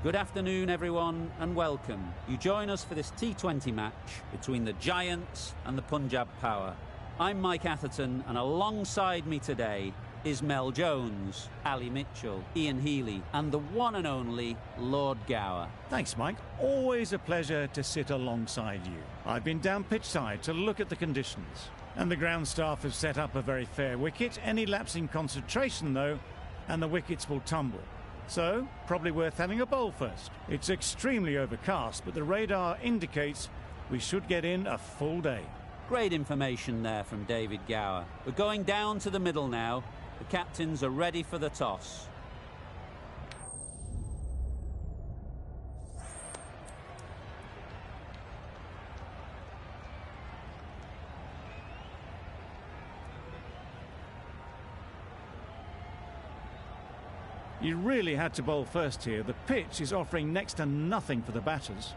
Good afternoon, everyone, and welcome. You join us for this T20 match between the Giants and the Punjab Power. I'm Mike Atherton, and alongside me today is Mel Jones, Ali Mitchell, Ian Healy, and the one and only Lord Gower. Thanks, Mike. Always a pleasure to sit alongside you. I've been down pitch side to look at the conditions, and the ground staff have set up a very fair wicket. Any lapse in concentration, though, and the wickets will tumble. So, probably worth having a bowl first. It's extremely overcast, but the radar indicates we should get in a full day. Great information there from David Gower. We're going down to the middle now. The captains are ready for the toss. You really had to bowl first here. The pitch is offering next to nothing for the batters.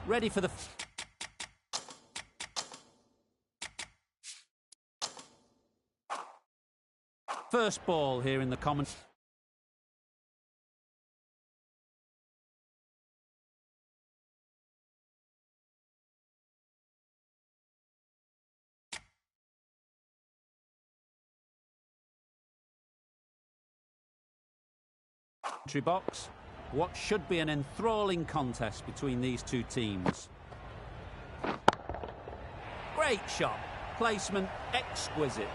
Ready for the... first ball here in the commentary box. What should be an enthralling contest between these two teams. Great shot. Placement exquisite.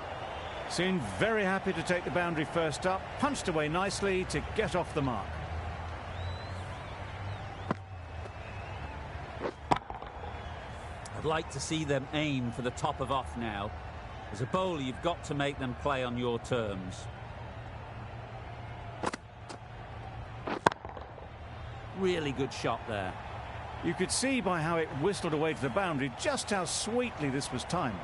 Seemed very happy to take the boundary first up, punched away nicely to get off the mark. I'd like to see them aim for the top of off now. As a bowler, you've got to make them play on your terms. Really good shot there. You could see by how it whistled away to the boundary just how sweetly this was timed.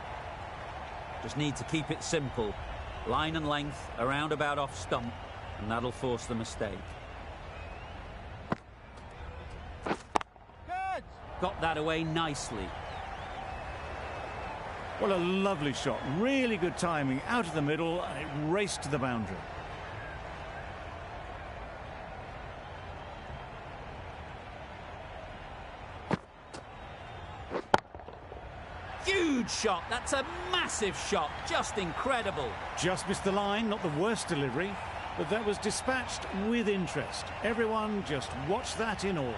Just need to keep it simple. Line and length, around about off stump, and that'll force the mistake. Good. Got that away nicely. What a lovely shot. Really good timing. Out of the middle, and it raced to the boundary. Huge shot. That's a massive shot. Just incredible. Just missed the line. Not the worst delivery, but that was dispatched with interest. Everyone just watched that in awe.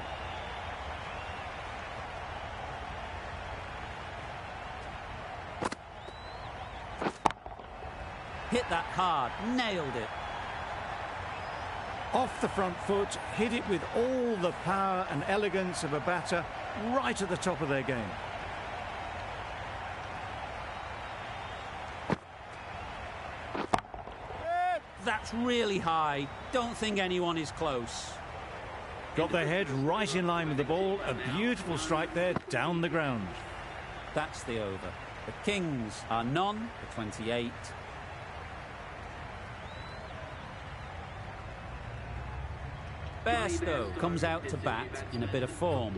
Hit that hard. Nailed it. Off the front foot, hit it with all the power and elegance of a batter right at the top of their game. That's really high. Don't think anyone is close. Got their head right in line with the ball. A beautiful strike there down the ground. That's the over. The Kings are none for 28. Bairstow comes out to bat in a bit of form,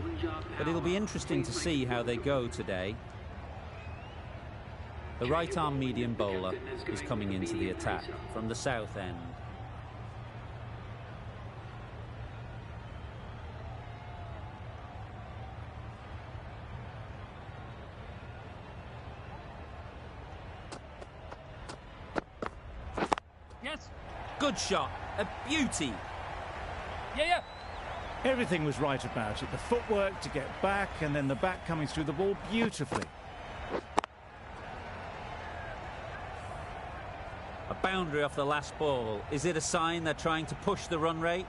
but it'll be interesting to see how they go today. The right-arm medium bowler is coming into the attack from the south end. Yes. Good shot. A beauty. Yeah. Everything was right about it. The footwork to get back and then the bat coming through the ball beautifully. A boundary off the last ball. Is it a sign they're trying to push the run rate?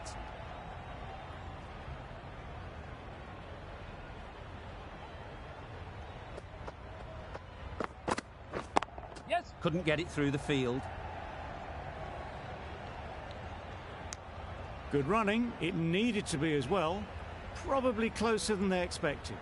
Yes. Couldn't get it through the field. Good running. It needed to be as well. Probably closer than they expected.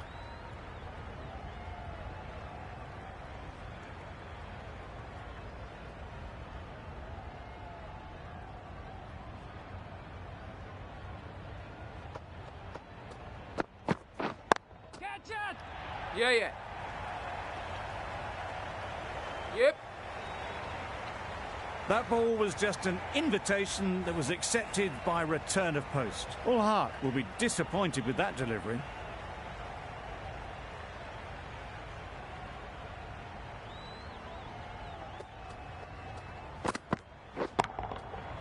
Yeah, yeah. Yep. That ball was just an invitation that was accepted by return of post. All Heart will be disappointed with that delivery.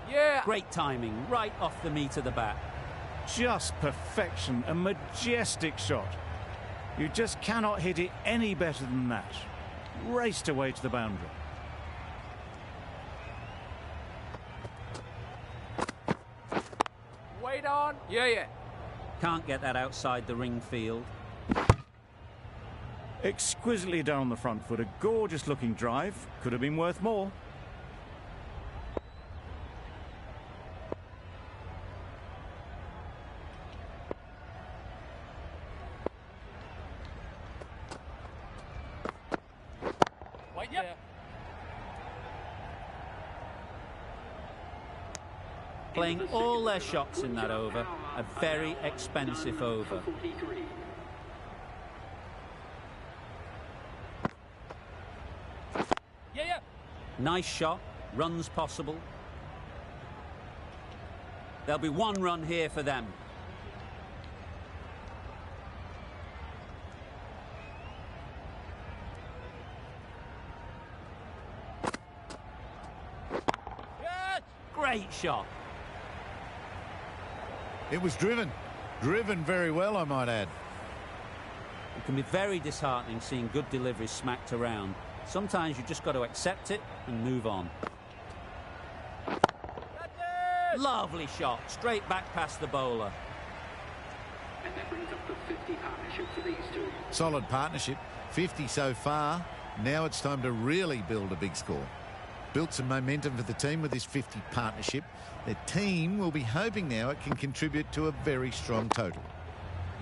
Yeah. Great timing, right off the meat of the bat. Just perfection, a majestic shot. You just cannot hit it any better than that. Raced away to the boundary. Wait on. Yeah, yeah. Can't get that outside the ring field. Exquisitely done on the front foot. A gorgeous looking drive. Could have been worth more. Wait, yeah. Playing all their shots in that over. A very expensive over. Yeah, yeah. Nice shot. Runs possible. There'll be one run here for them. Yes. Great shot. It was driven very well, I might add. It can be very disheartening seeing good deliveries smacked around. Sometimes you just got to accept it and move on. That's it. Lovely shot, straight back past the bowler. And that brings up the 50 partnership for these two. Solid partnership, 50 so far. Now it's time to really build a big score. Built some momentum for the team with this 50 partnership. The team will be hoping now it can contribute to a very strong total.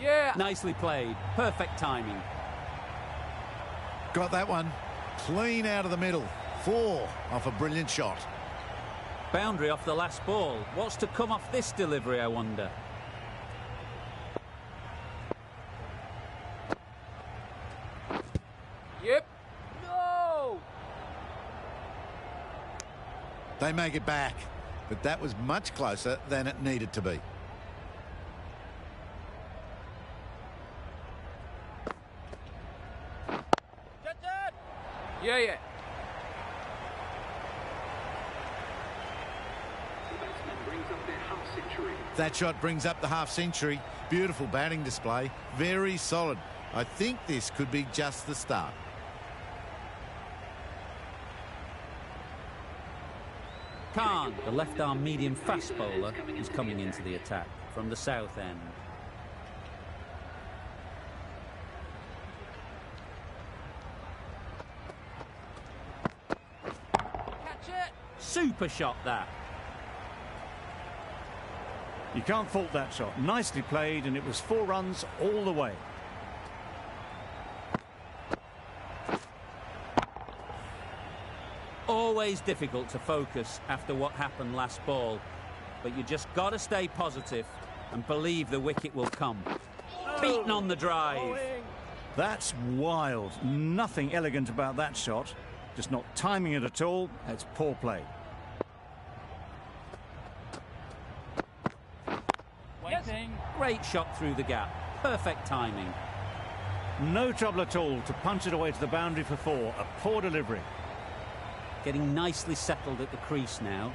Yeah. Nicely played, perfect timing. Got that one. Clean out of the middle. 4 off a brilliant shot. Boundary off the last ball. What's to come off this delivery, I wonder? Yep. No. They make it back, but that was much closer than it needed to be. That's it. Yeah, yeah. The batsman brings up their half century. That shot brings up the half century. Beautiful batting display. Very solid. I think this could be just the start. Khan, the left-arm medium fast bowler, is coming into the attack from the south end. Catch it. Super shot, that. You can't fault that shot. Nicely played, and it was 4 runs all the way. Always difficult to focus after what happened last ball, but you just got to stay positive and believe the wicket will come. Beaten on the drive. That's wild. Nothing elegant about that shot. Just not timing it at all. It's poor play. Waiting. Great shot through the gap. Perfect timing. No trouble at all to punch it away to the boundary for 4. A poor delivery. Getting nicely settled at the crease now.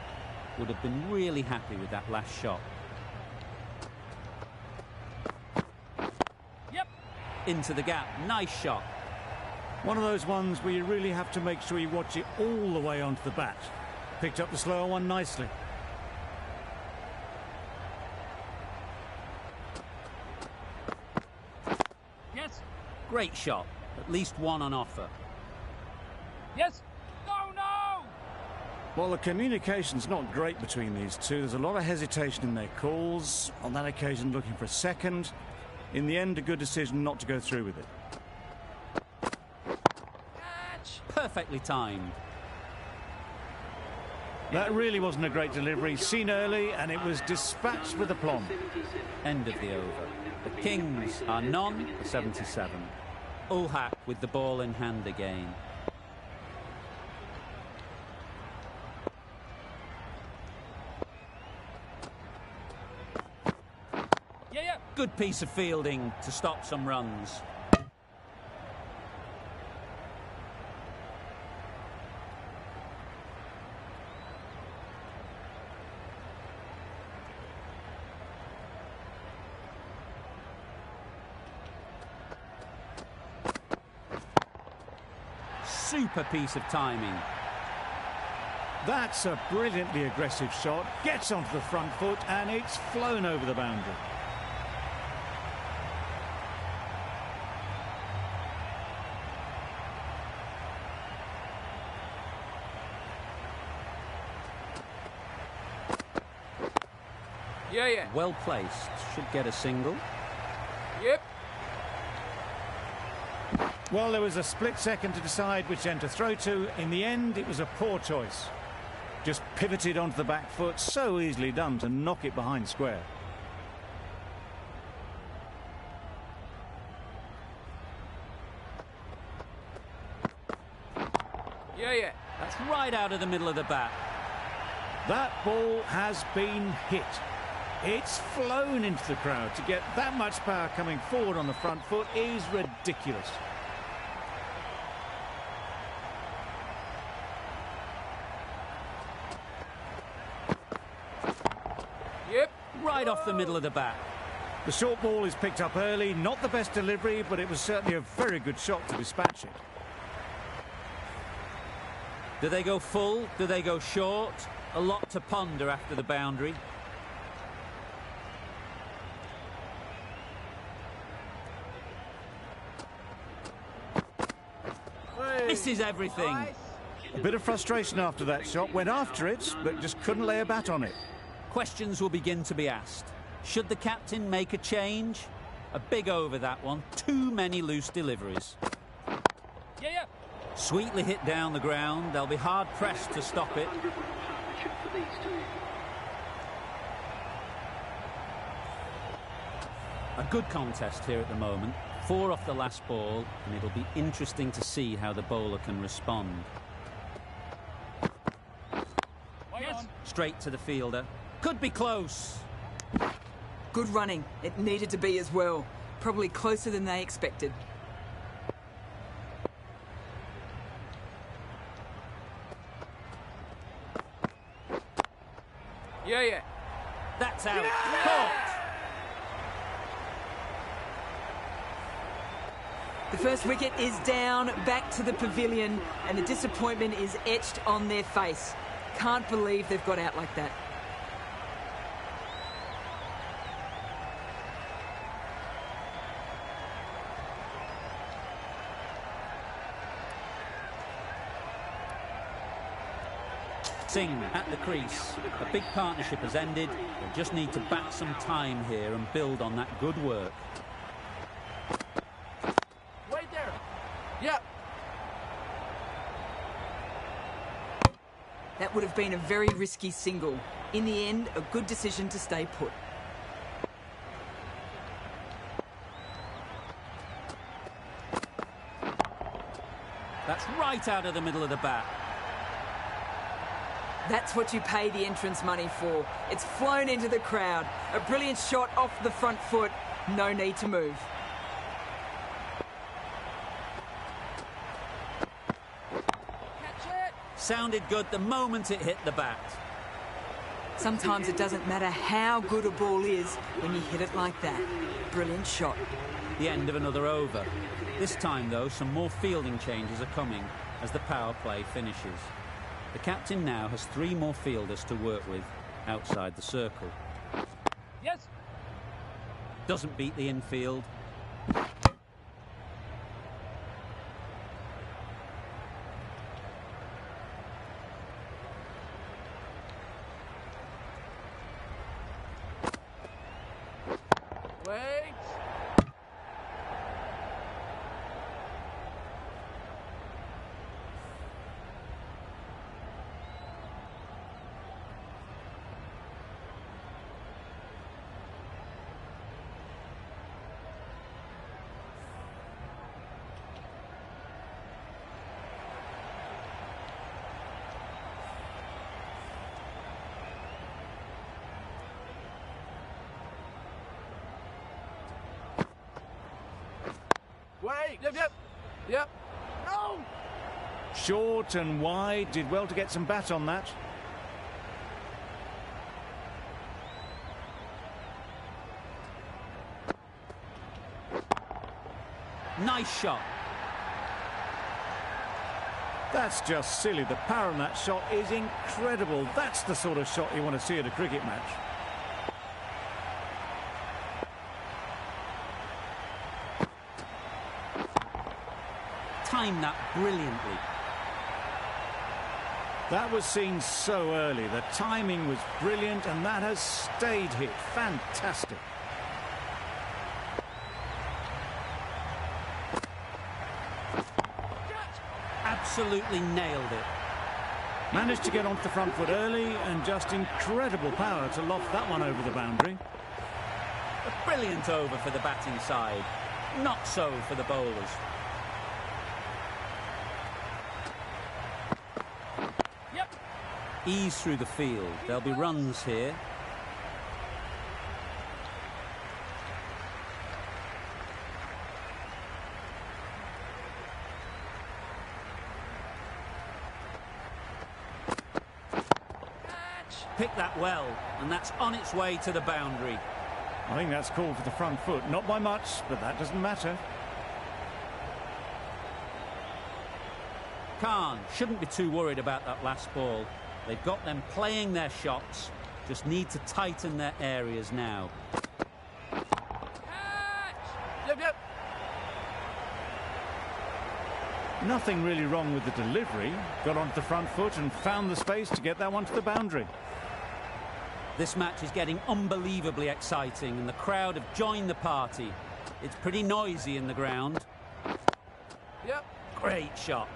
Would have been really happy with that last shot. Yep. Into the gap. Nice shot. One of those ones where you really have to make sure you watch it all the way onto the bat. Picked up the slower one nicely. Yes. Great shot. At least one on offer. Yes. No, no. Well, the communication's not great between these two. There's a lot of hesitation in their calls. On that occasion, looking for a second. In the end, a good decision not to go through with it. Catch. Perfectly timed. That really wasn't a great delivery. Seen early, and it was dispatched with aplomb. End of the over. The Kings are none for 77. Ulhak with the ball in hand again. Yeah. Good piece of fielding to stop some runs. Super piece of timing. That's a brilliantly aggressive shot. Gets onto the front foot and it's flown over the boundary. Yeah. Well placed. Should get a single. Yep. Well, there was a split second to decide which end to throw to. In the end, it was a poor choice. Just pivoted onto the back foot, so easily done to knock it behind square. Yeah. That's right out of the middle of the bat. That ball has been hit. It's flown into the crowd. To get that much power coming forward on the front foot is ridiculous. Yep. Right off the middle of the bat. The short ball is picked up early. Not the best delivery, but it was certainly a very good shot to dispatch it. Do they go full? Do they go short? A lot to ponder after the boundary. Misses everything. A bit of frustration after that shot. Went after it, but just couldn't lay a bat on it. Questions will begin to be asked. Should the captain make a change? A big over that one. Too many loose deliveries. Yeah. Sweetly hit down the ground. They'll be hard pressed to stop it. 100 run partnership for these two. A good contest here at the moment. 4 off the last ball, and it'll be interesting to see how the bowler can respond. Yes. Straight to the fielder. Could be close. Good running. It needed to be as well. Probably closer than they expected. Yeah. That's out. Caught. The first wicket is down, back to the pavilion, and the disappointment is etched on their face. Can't believe they've got out like that. Singh at the crease. A big partnership has ended. They just need to back some time here and build on that good work. Wait there. Yeah. That would have been a very risky single. In the end, a good decision to stay put. That's right out of the middle of the bat. That's what you pay the entrance money for. It's flown into the crowd. A brilliant shot off the front foot. No need to move. Catch it. Sounded good the moment it hit the bat. Sometimes it doesn't matter how good a ball is when you hit it like that. Brilliant shot. The end of another over. This time, though, some more fielding changes are coming as the power play finishes. The captain now has 3 more fielders to work with outside the circle. Yes. Doesn't beat the infield. Wait. Wait. Yep. Yep. No. Short and wide, did well to get some bat on that. Nice shot. That's just silly. The power on that shot is incredible. That's the sort of shot you want to see at a cricket match. Timed that brilliantly. That was seen so early. The timing was brilliant, and that has stayed hit. Fantastic. Absolutely nailed it. Managed to get onto the front foot early, and just incredible power to loft that one over the boundary. A brilliant over for the batting side. Not so for the bowlers. Yep. Ease through the field. There'll be runs here. Picked that well, and that's on its way to the boundary. I think that's called for the front foot. Not by much, but that doesn't matter. Khan shouldn't be too worried about that last ball. They've got them playing their shots, just need to tighten their areas now. Yep. Nothing really wrong with the delivery. Got onto the front foot and found the space to get that one to the boundary. This match is getting unbelievably exciting, and the crowd have joined the party. It's pretty noisy in the ground. Yep. Great shot.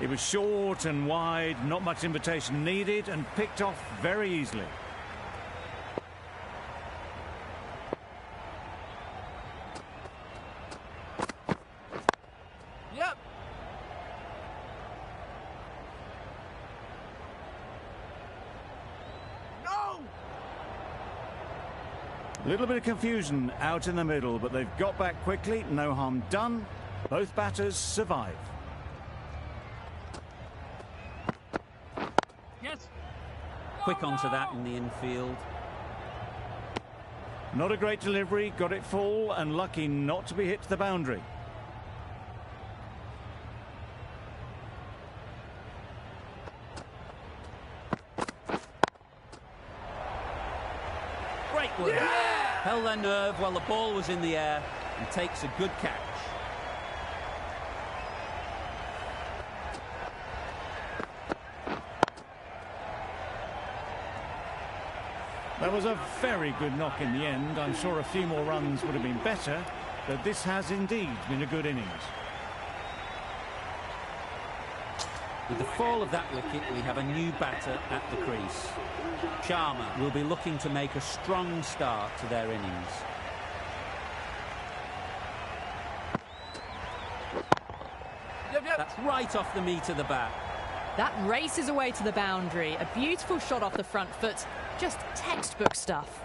It was short and wide, not much invitation needed, and picked off very easily. Yep. No. A little bit of confusion out in the middle, but they've got back quickly. No harm done. Both batters survive. Yes. Quick onto that in the infield. Not a great delivery, got it full and lucky not to be hit to the boundary. Great work. Yeah! Held their nerve while the ball was in the air and takes a good catch. That was a very good knock in the end. I'm sure a few more runs would have been better, but this has indeed been a good innings. With the fall of that wicket, we have a new batter at the crease. Sharma will be looking to make a strong start to their innings. Yep. That's right off the meat of the bat. That races away to the boundary. A beautiful shot off the front foot. Just textbook stuff.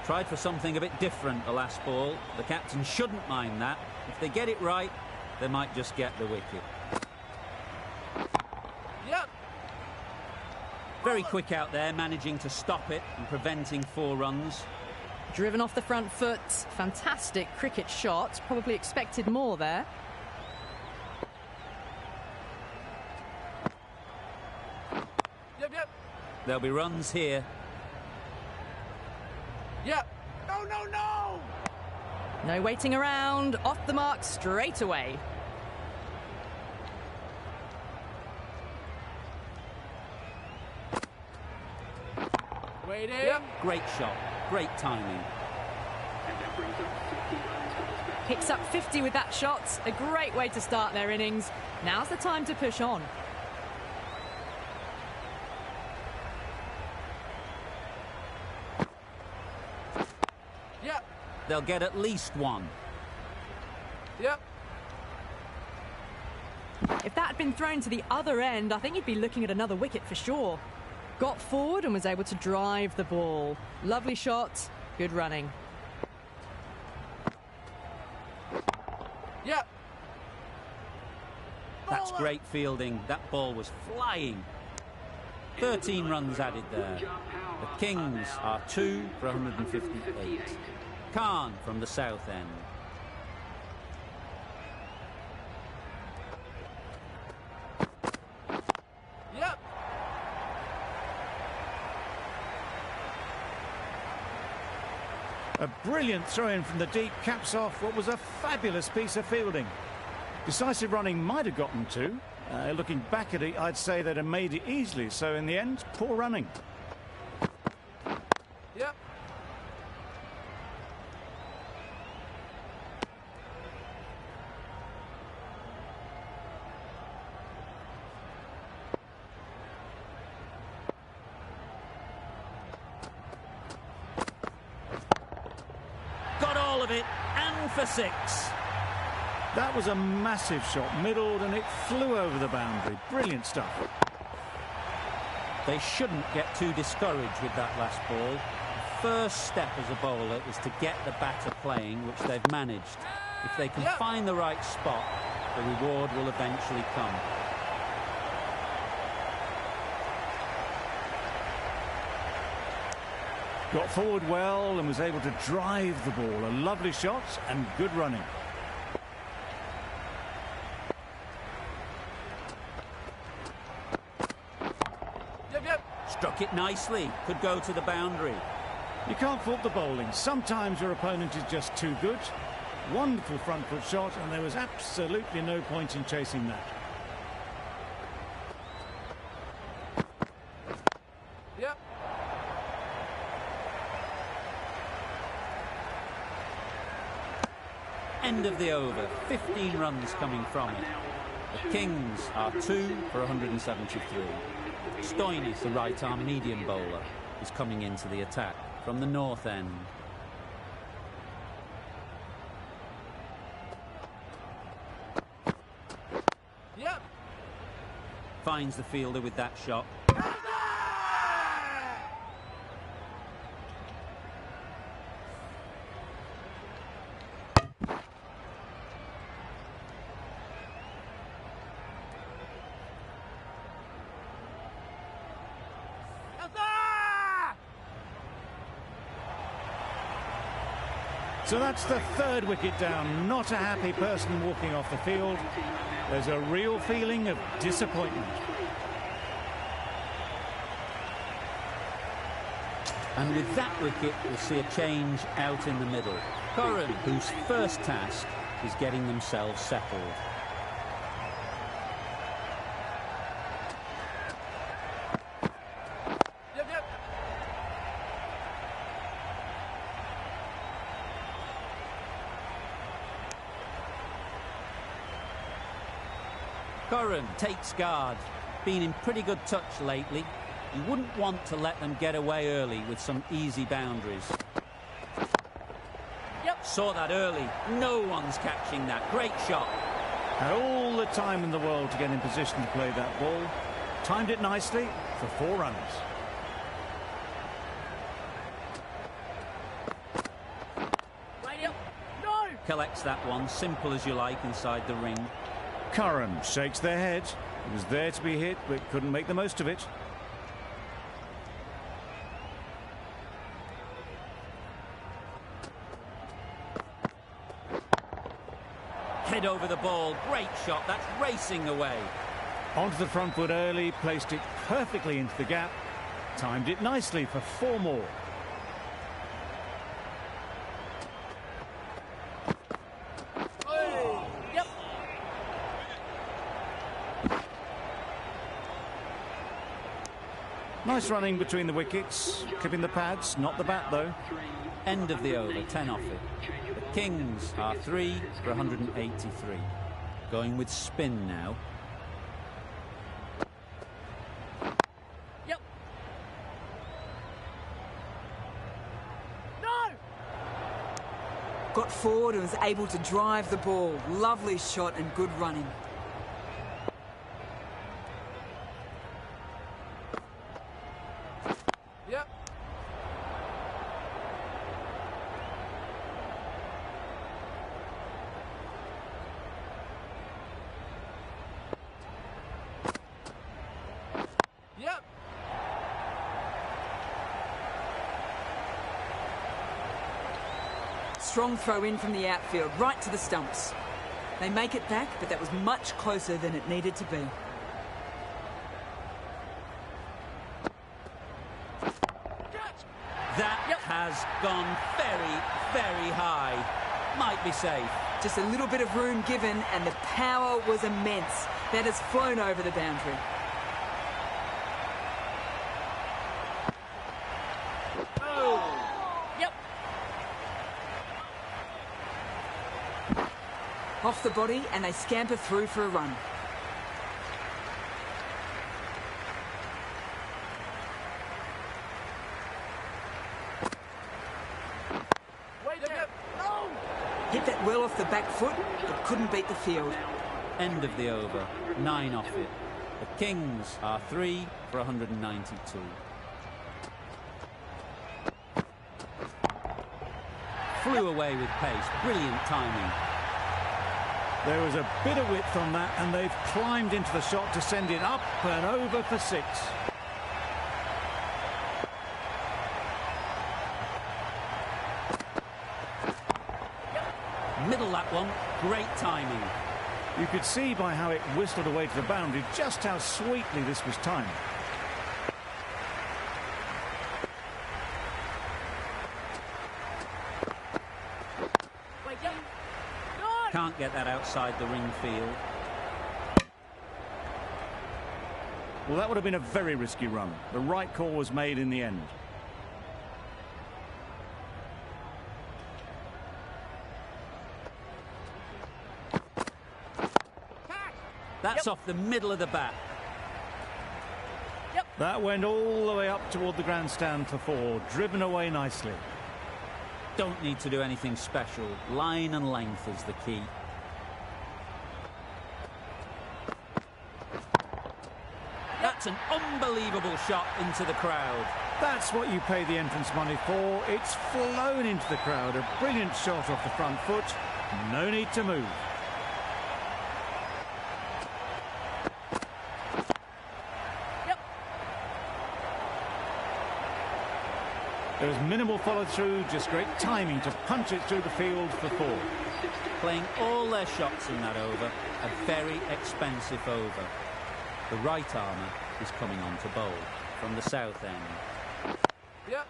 Tried for something a bit different the last ball. The captain shouldn't mind that. If they get it right, they might just get the wicket. Yep. Very quick out there, managing to stop it and preventing 4 runs. Driven off the front foot. Fantastic cricket shot. Probably expected more there. Yep. There'll be runs here. Yep. No. No waiting around. Off the mark straight away. Waiting. Yep. Great shot. Great timing. Picks up 50 with that shot. A great way to start their innings. Now's the time to push on. Yep. They'll get at least 1. Yep. If that had been thrown to the other end, I think you'd be looking at another wicket for sure. Got forward and was able to drive the ball. Lovely shot, good running. Great fielding. That ball was flying. 13 runs added there. The Kings are 2 for 158. Khan from the south end. Yep. A brilliant throw-in from the deep caps off what was a fabulous piece of fielding. Decisive running might have gotten two. Looking back at it, I'd say they'd have made it easily. So in the end, poor running. Yep. Got all of it, and for 6. That was a massive shot, middled, and it flew over the boundary. Brilliant stuff. They shouldn't get too discouraged with that last ball. The first step as a bowler is to get the batter playing, which they've managed. If they can find the right spot, the reward will eventually come. Got forward well and was able to drive the ball. A lovely shot and good running. Struck it nicely. Could go to the boundary. You can't fault the bowling. Sometimes your opponent is just too good. Wonderful front foot shot, and there was absolutely no point in chasing that. Yep. End of the over. 15 runs coming from it. The Kings are 2 for 173. Stoinis, the right-arm medium bowler, is coming into the attack from the north end. Yep. Finds the fielder with that shot. So that's the third wicket down. Not a happy person walking off the field. There's a real feeling of disappointment. And with that wicket, we'll see a change out in the middle. Curran, whose first task is getting themselves settled. Curran takes guard. Been in pretty good touch lately. You wouldn't want to let them get away early with some easy boundaries. Yep. Saw that early. No one's catching that. Great shot. Had all the time in the world to get in position to play that ball. Timed it nicely for 4 runs. No. Collects that one, simple as you like, inside the ring. Curran shakes their head. It was there to be hit, but couldn't make the most of it. Head over the ball. Great shot. That's racing away. Onto the front foot early, placed it perfectly into the gap. Timed it nicely for 4 more. Nice running between the wickets, clipping the pads, not the bat though. End of the over, 10 off it. The Kings are 3 for 183. Going with spin now. Yep. No. Got forward and was able to drive the ball. Lovely shot and good running. Yep. strong throw in from the outfield, right to the stumps. They make it back, but that was much closer than it needed to be. That has gone very, very high. Might be safe. Just a little bit of room given, and the power was immense. That has flown over the boundary. Off the body, and they scamper through for a run. Hit that well off the back foot, but couldn't beat the field. End of the over. 9 off it. The Kings are 3 for 192. Flew away with pace. Brilliant timing. There was a bit of width on that, and they've climbed into the shot to send it up and over for 6. Middle that one. Great timing. You could see by how it whistled away to the boundary just how sweetly this was timed. Can't get that outside the ring field. Well, that would have been a very risky run. The right call was made in the end. That's off the middle of the bat. That went all the way up toward the grandstand for 4, driven away nicely. Don't need to do anything special. Line and length is the key. That's an unbelievable shot into the crowd. That's what you pay the entrance money for. It's flown into the crowd. A brilliant shot off the front foot. No need to move. There was minimal follow-through, just great timing to punch it through the field for 4. Playing all their shots in that over. A very expensive over. The right armour is coming on to bowl from the south end. Yep.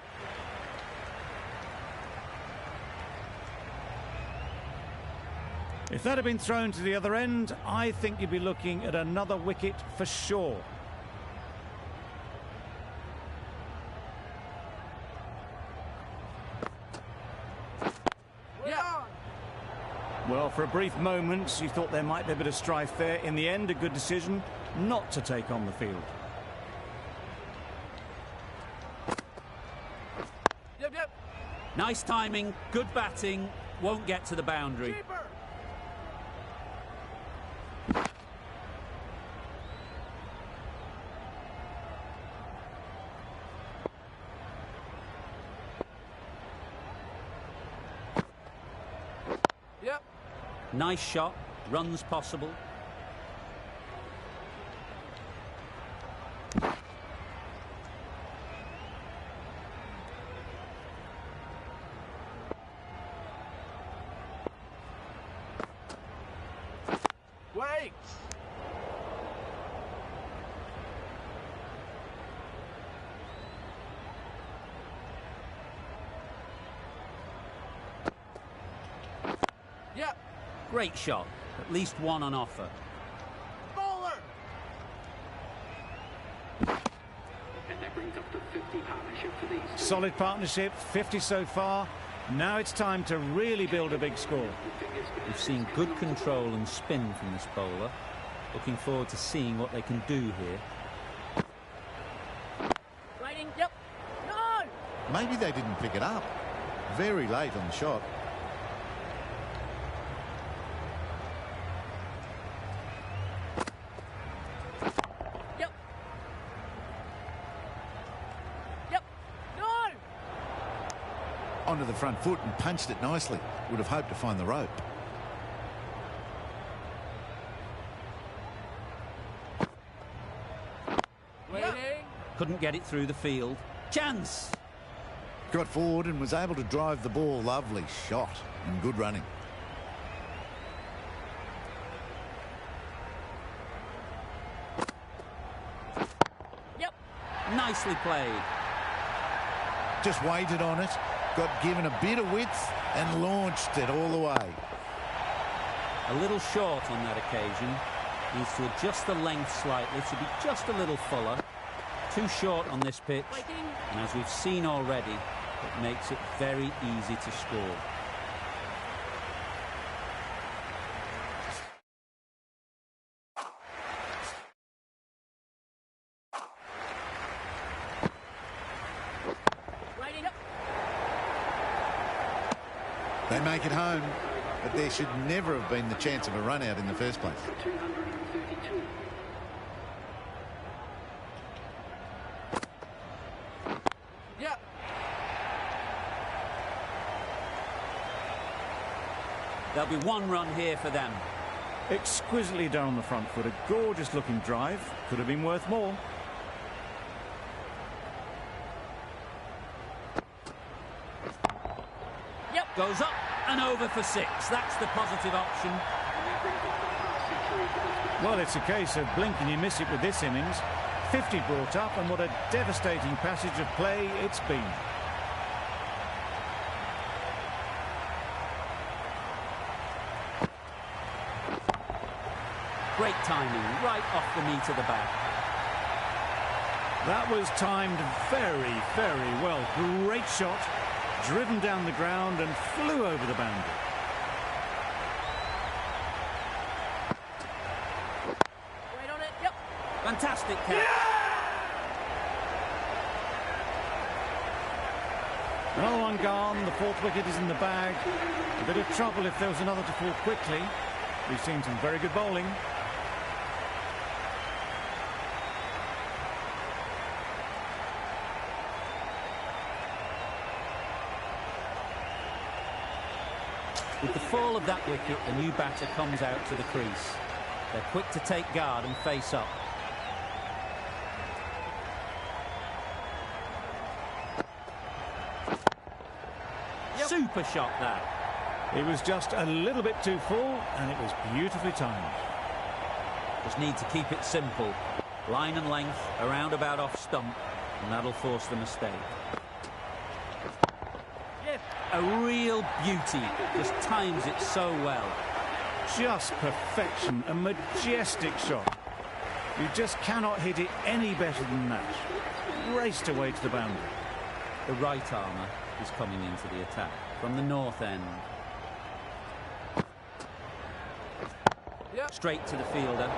If that had been thrown to the other end, I think you'd be looking at another wicket for sure. Well, for a brief moment, you thought there might be a bit of strife there. In the end, a good decision not to take on the field. Yep. Nice timing, good batting, won't get to the boundary. Keeper. Yep. Nice shot, runs possible. Wait. Yep. Great shot, at least one on offer. Bowler. And that brings up the 50 partnership for these. Solid partnership, 50 so far. Now it's time to really build a big score. We've seen good control and spin from this bowler. Looking forward to seeing what they can do here. Waiting. Yep. No. Maybe they didn't pick it up. Very late on the shot. Yep. Yep. No. Onto the front foot and punched it nicely. Would have hoped to find the rope. Waiting. Couldn't get it through the field. Chance! Got forward and was able to drive the ball. Lovely shot and good running. Yep. Nicely played. Just waited on it, got given a bit of width and launched it all the way. A little short on that occasion. Needs to adjust the length slightly to be just a little fuller. Too short on this pitch. And as we've seen already, it makes it very easy to score. They make it home, but there should never have been the chance of a run out in the first place. 232. Yeah. There'll be one run here for them. Exquisitely done on the front foot. A gorgeous looking drive. Could have been worth more. Goes up and over for 6. That's the positive option. Well, it's a case of blink and you miss it with this innings. 50 brought up, and what a devastating passage of play it's been. Great timing, right off the knee to the back. That was timed very, very well. Great shot. Driven down the ground and flew over the boundary. Wait on it. Yep. Fantastic catch. Another one gone. The fourth wicket is in the bag. A bit of trouble if there was another to fall quickly. We've seen some very good bowling. With the fall of that wicket, a new batter comes out to the crease. They're quick to take guard and face up. Yep. Super shot that. It was just a little bit too full, and it was beautifully timed. Just need to keep it simple. Line and length, around about off stump, and that'll force the mistake. A real beauty, just times it so well. Just perfection, a majestic shot. You just cannot hit it any better than that. Raced away to the boundary. The right armour is coming into the attack from the north end. Yep. Straight to the fielder.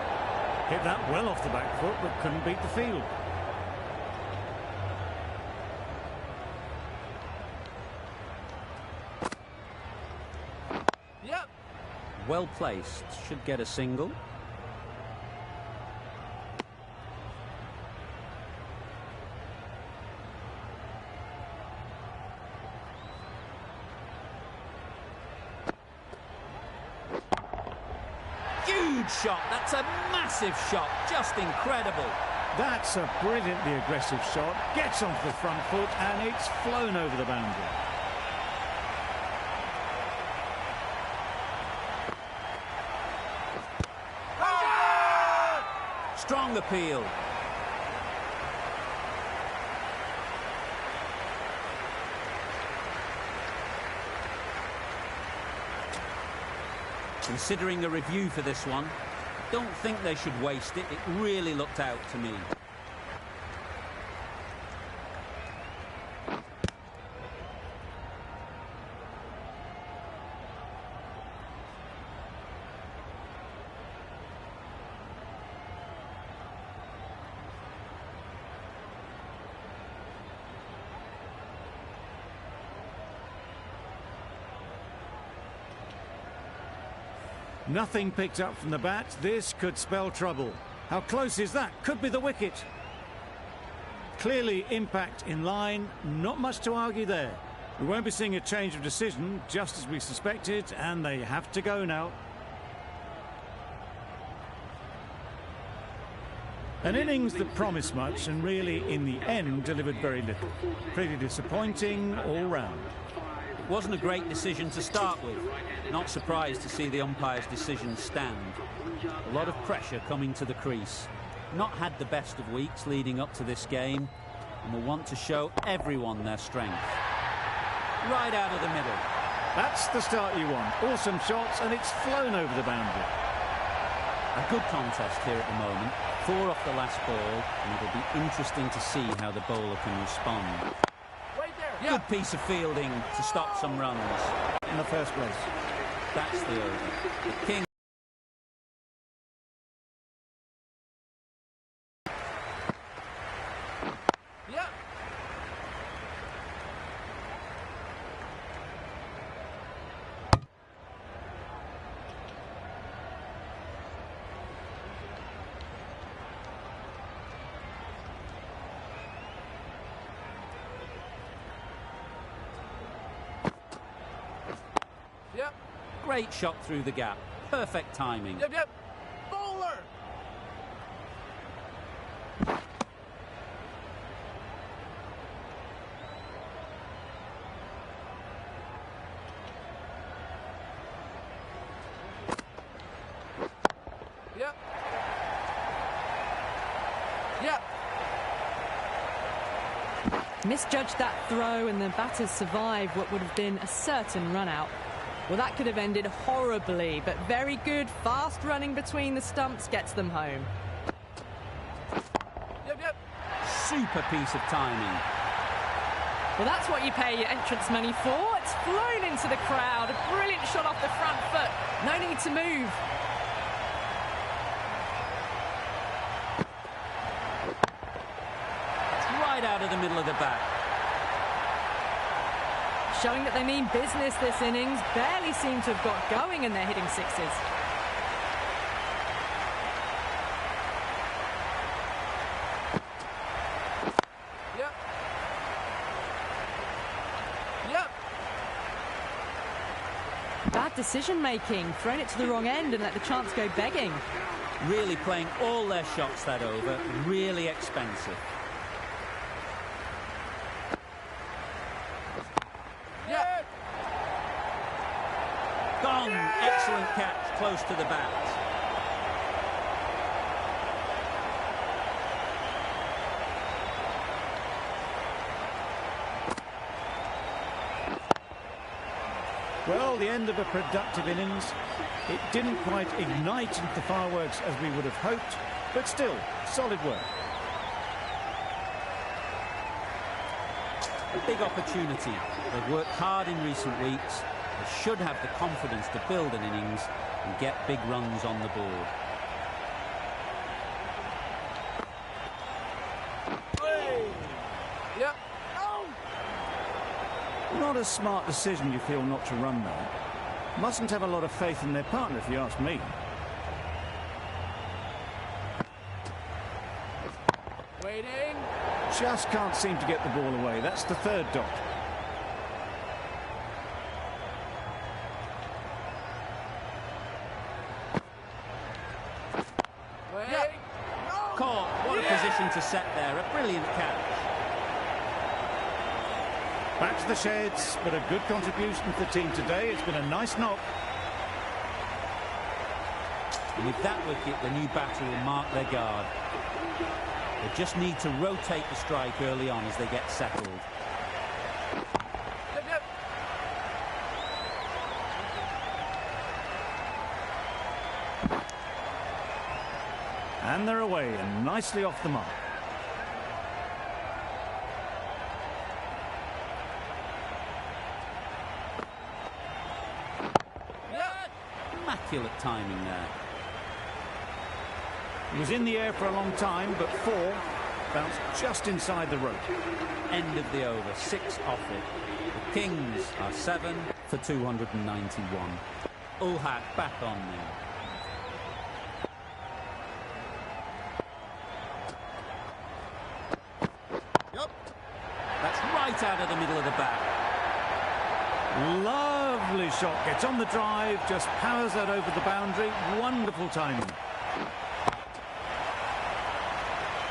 Hit that well off the back foot, but couldn't beat the field. Well placed, should get a single. Huge shot, that's a massive shot, just incredible. That's a brilliantly aggressive shot, gets onto the front foot and it's flown over the boundary. Strong appeal. Considering a review for this one, don't think they should waste it. It really looked out to me. Nothing picked up from the bat. This could spell trouble. How close is that? Could be the wicket. Clearly impact in line. Not much to argue there. We won't be seeing a change of decision, just as we suspected, and they have to go now. An innings that promised much and really, in the end, delivered very little. Pretty disappointing all round. It wasn't a great decision to start with. Not surprised to see the umpire's decision stand. A lot of pressure coming to the crease. Not had the best of weeks leading up to this game, and will want to show everyone their strength. Right out of the middle. That's the start you want. Awesome shots, and it's flown over the boundary. A good contest here at the moment. 4 off the last ball, and it'll be interesting to see how the bowler can respond. Right there. Good piece of fielding to stop some runs. In the first place. That's the over. The King. Yeah. Yep. Great shot through the gap. Perfect timing. Yep. Bowler. Yep. Yep. Misjudged that throw, and the batters survived what would have been a certain run-out. Well, that could have ended horribly, but very good, fast running between the stumps gets them home. Yep. Super piece of timing. Well, that's what you pay your entrance money for. It's flown into the crowd. A brilliant shot off the front foot. No need to move. It's right out of the middle of the bat. Showing that they mean business this innings. Barely seem to have got going, and they're hitting sixes. Yep. Bad decision-making. Thrown it to the wrong end and let the chance go begging. Really playing all their shots that over. Really expensive. Gone. Excellent catch, close to the bat. Well, the end of a productive innings. It didn't quite ignite into the fireworks as we would have hoped, but still, solid work. A big opportunity. They've worked hard in recent weeks. They should have the confidence to build an innings and get big runs on the board. Yep. Not a smart decision, you feel, not to run there. Mustn't have a lot of faith in their partner, if you ask me. Waiting. Just can't seem to get the ball away. That's the third dot. Yep. Caught. What a position to set there. A brilliant catch. Back to the sheds, but a good contribution to the team today. It's been a nice knock. And with that wicket, the new batter will mark their guard. They just need to rotate the strike early on as they get settled. Yep. And they're away and nicely off the mark. Immaculate timing there. It was in the air for a long time, but 4 bounced just inside the rope. End of the over. 6 off it. The Kings are 7 for 291. Ulhak back on now. That's right out of the middle of the bat. Lovely shot. Gets on the drive, just powers that over the boundary. Wonderful timing.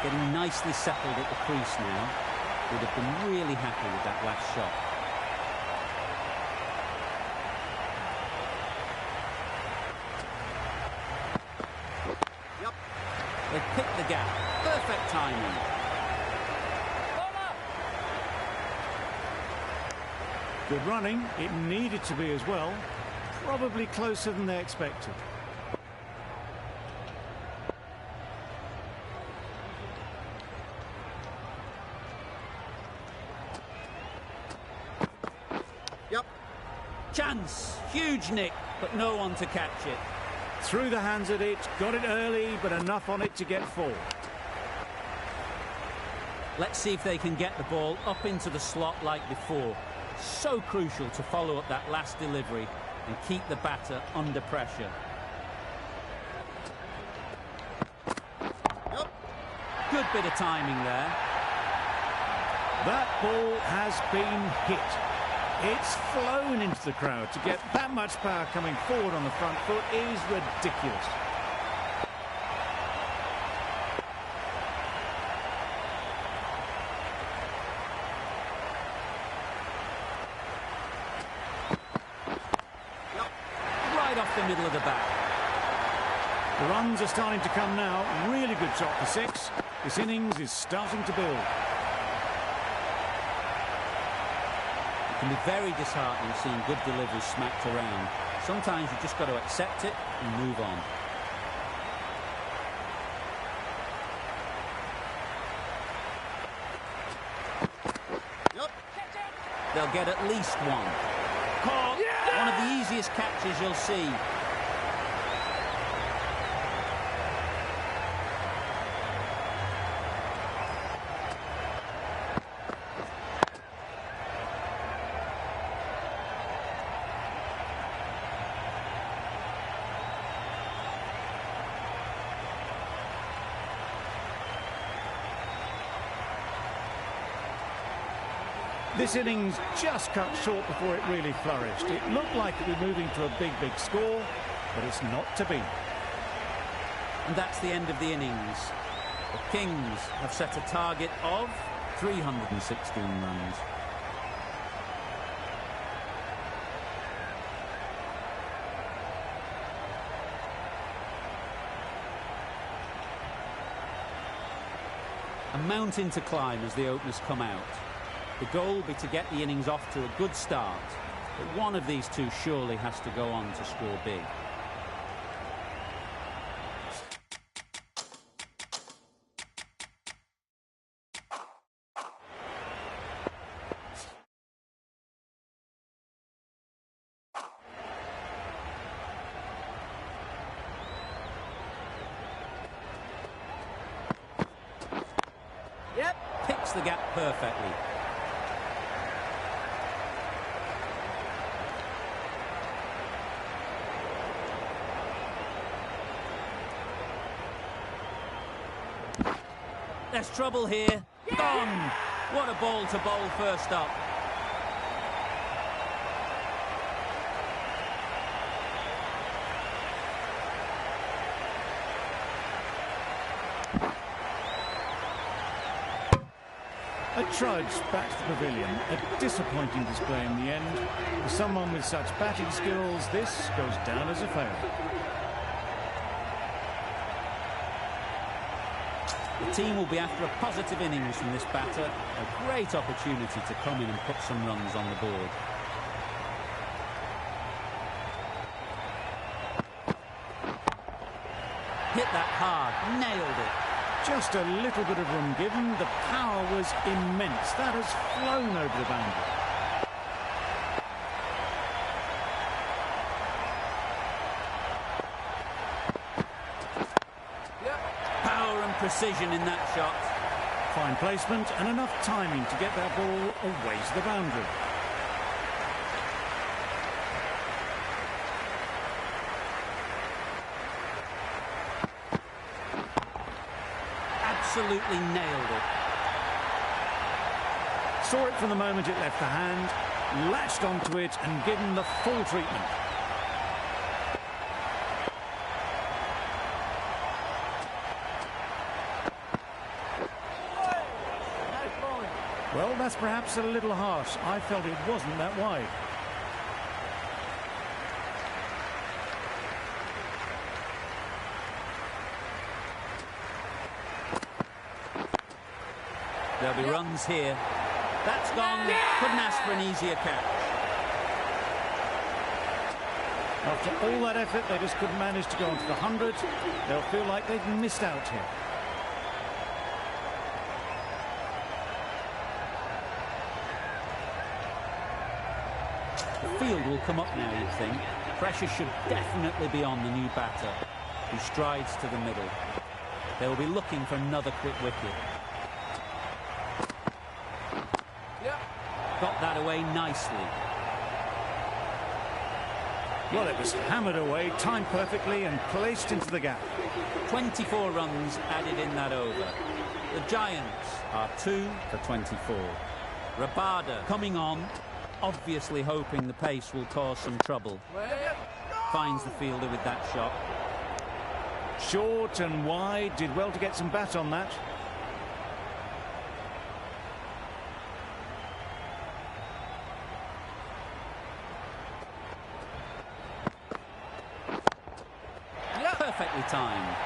Getting nicely settled at the crease now. Would have been really happy with that last shot. Yep. They picked the gap. Perfect timing. Good running. It needed to be as well. Probably closer than they expected. Yep. Chance. Huge nick, but no one to catch it. Threw the hands at it, got it early, but enough on it to get 4. Let's see if they can get the ball up into the slot like before. So crucial to follow up that last delivery and keep the batter under pressure. Yep. Good bit of timing there. That ball has been hit. It's flown into the crowd. To get that much power coming forward on the front foot is ridiculous. Right off the middle of the bat. The runs are starting to come now. Really good shot for 6. This innings is starting to build. It can be very disheartening seeing good deliveries smacked around. Sometimes you just got to accept it and move on. Yep. They'll get at least one. Caught. Yeah! One of the easiest catches you'll see. This innings just cut short before it really flourished. It looked like it was moving to a big score, but it's not to be. And that's the end of the innings. The Kings have set a target of 316 runs. A mountain to climb as the openers come out. The goal will be to get the innings off to a good start, but one of these two surely has to go on to score big. Yep, picks the gap perfectly. There's trouble here. Yeah! Gone. What a ball to bowl first up. A trudge back to the pavilion. A disappointing display in the end. For someone with such batting skills, this goes down as a failure. The team will be after a positive innings from this batter. A great opportunity to come in and put some runs on the board. Hit that hard, nailed it. Just a little bit of room given. The power was immense. That has flown over the boundary. Precision in that shot. Fine placement and enough timing to get that ball away to the boundary. Absolutely nailed it. Saw it from the moment it left the hand, latched onto it and given the full treatment. that's perhaps a little harsh. I felt it wasn't that wide. There'll be runs here. That's gone. Couldn't ask for an easier catch. After all that effort, they just couldn't manage to go onto the 100. They'll feel like they've missed out here. The field will come up now, you'd think. Pressure should definitely be on the new batter, who strides to the middle. They'll be looking for another quick wicket. Got that away nicely. Well, it was hammered away, timed perfectly and placed into the gap. 24 runs added in that over. The Giants are 2 for 24. Rabada coming on, obviously hoping the pace will cause some trouble. Finds the fielder with that shot. Short and wide, did well to get some bat on that. Perfectly timed.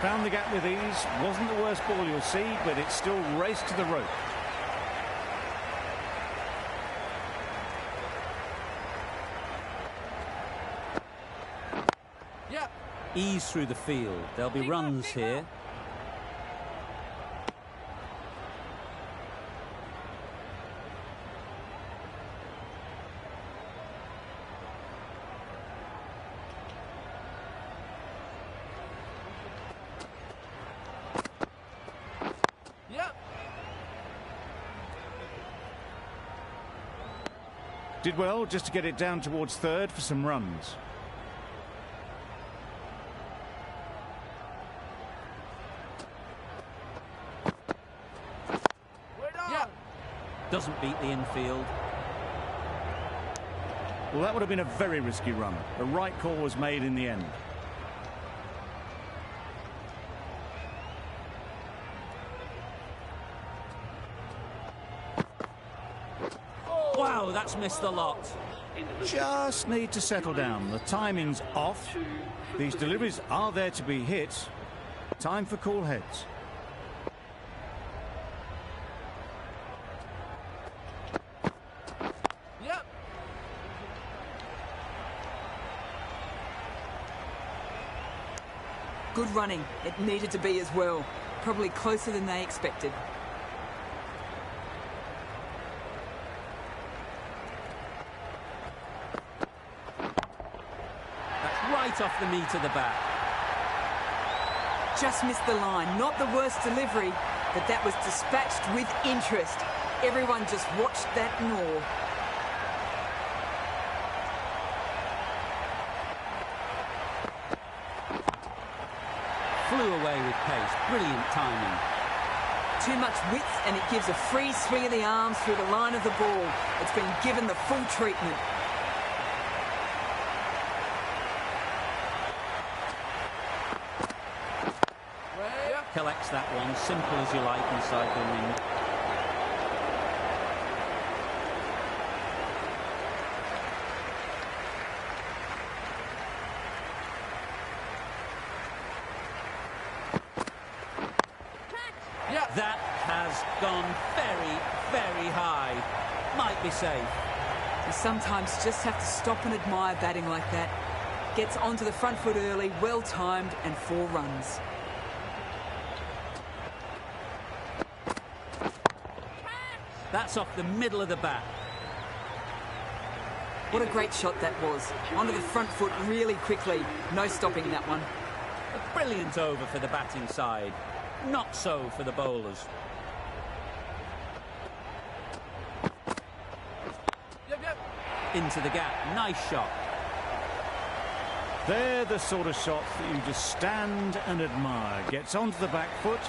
Found the gap with ease. Wasn't the worst ball you'll see, but it still raced to the rope. Ease through the field. There'll be runs here. Did well just to get it down towards third for some runs. Doesn't beat the infield. Well, that would have been a very risky run. The right call was made in the end. Wow, that's missed a lot. Just need to settle down. The timing's off. These deliveries are there to be hit. Time for cool heads. Good running. It needed to be as well. Probably closer than they expected. That's right off the meat of the bat. Just missed the line. Not the worst delivery, but that was dispatched with interest. Everyone just watched that in awe. Flew away with pace. Brilliant timing. Too much width and it gives a free swing of the arms through the line of the ball. It's been given the full treatment. Collects that one, simple as you like, inside the ring. That has gone very, very high. Might be safe. You sometimes just have to stop and admire batting like that. Gets onto the front foot early, well timed, and 4 runs. That's off the middle of the bat. What a great shot that was. Onto the front foot really quickly. No stopping that one. A brilliant over for the batting side. Not so for the bowlers. Into the gap. Nice shot. They're the sort of shots that you just stand and admire. Gets onto the back foot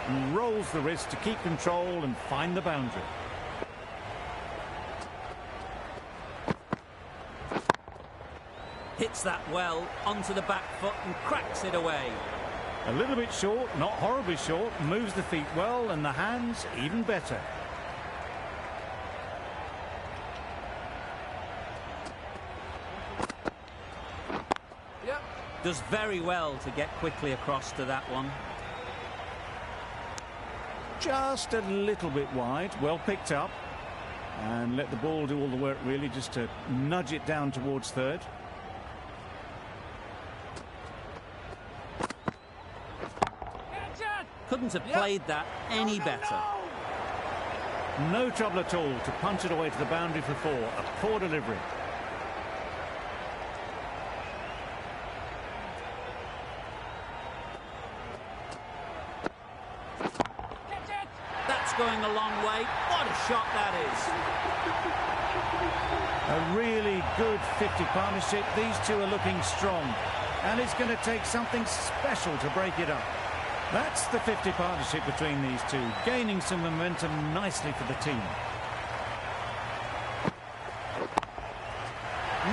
and rolls the wrist to keep control and find the boundary. Hits that well onto the back foot and cracks it away. A little bit short, not horribly short, moves the feet well, and the hands even better. Yep. Does very well to get quickly across to that one. Just a little bit wide, well picked up. And let the ball do all the work, really, just to nudge it down towards third. Couldn't have played that any better. No trouble at all to punch it away to the boundary for four. A poor delivery. That's going a long way. What a shot that is. A really good 50 partnership. These two are looking strong. And it's going to take something special to break it up. That's the 50 partnership between these two, gaining some momentum nicely for the team.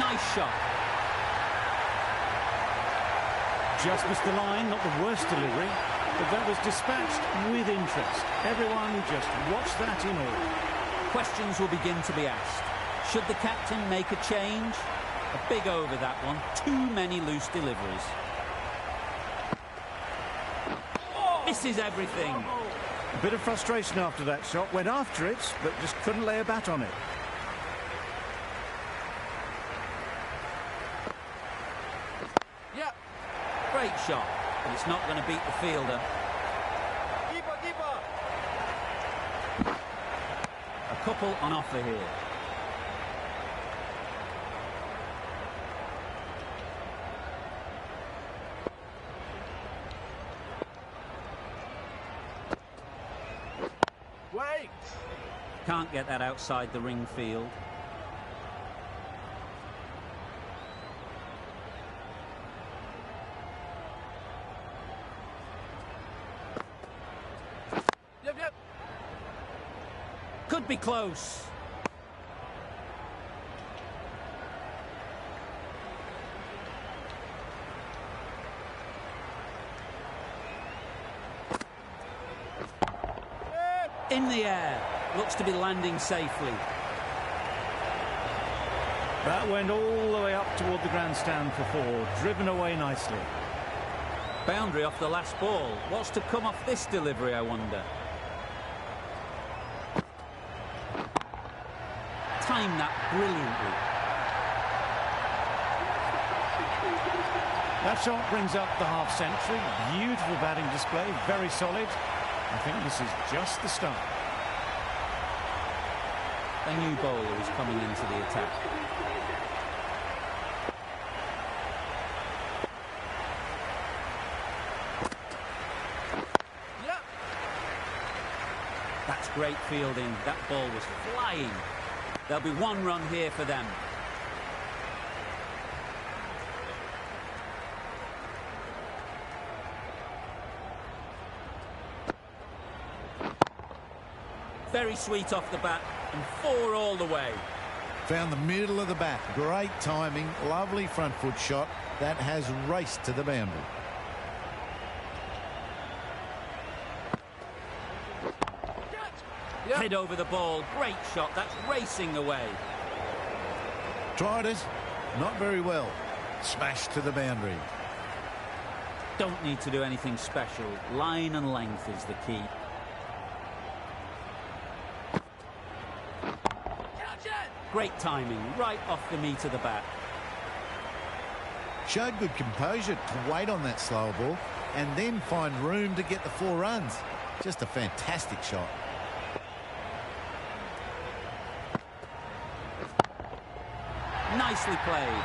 Nice shot. Just missed the line, not the worst delivery, but that was dispatched with interest. Everyone just watch that in awe. Questions will begin to be asked. Should the captain make a change? A big over that one. Too many loose deliveries. Misses everything. A bit of frustration after that shot. Went after it, but just couldn't lay a bat on it. Yep. Great shot, but it's not going to beat the fielder. A couple on offer here. Wait. Can't get that outside the ring field. Yep. Could be close. In the air. Looks to be landing safely. That went all the way up toward the grandstand for four. Driven away nicely. Boundary off the last ball. What's to come off this delivery, I wonder? Timed that brilliantly. That shot brings up the half-century. Beautiful batting display, very solid. I think this is just the start. A new bowler is coming into the attack. Yep. That's great fielding. That ball was flying. There'll be one run here for them. Very sweet off the bat, and four all the way. Found the middle of the bat. Great timing, lovely front foot shot. That has raced to the boundary. Yep. Head over the ball. Great shot. That's racing away. Tried it. Not very well. Smashed to the boundary. Don't need to do anything special. Line and length is the key. Great timing, right off the meat of the bat. Showed good composure to wait on that slower ball and then find room to get the 4 runs. Just a fantastic shot. Nicely played.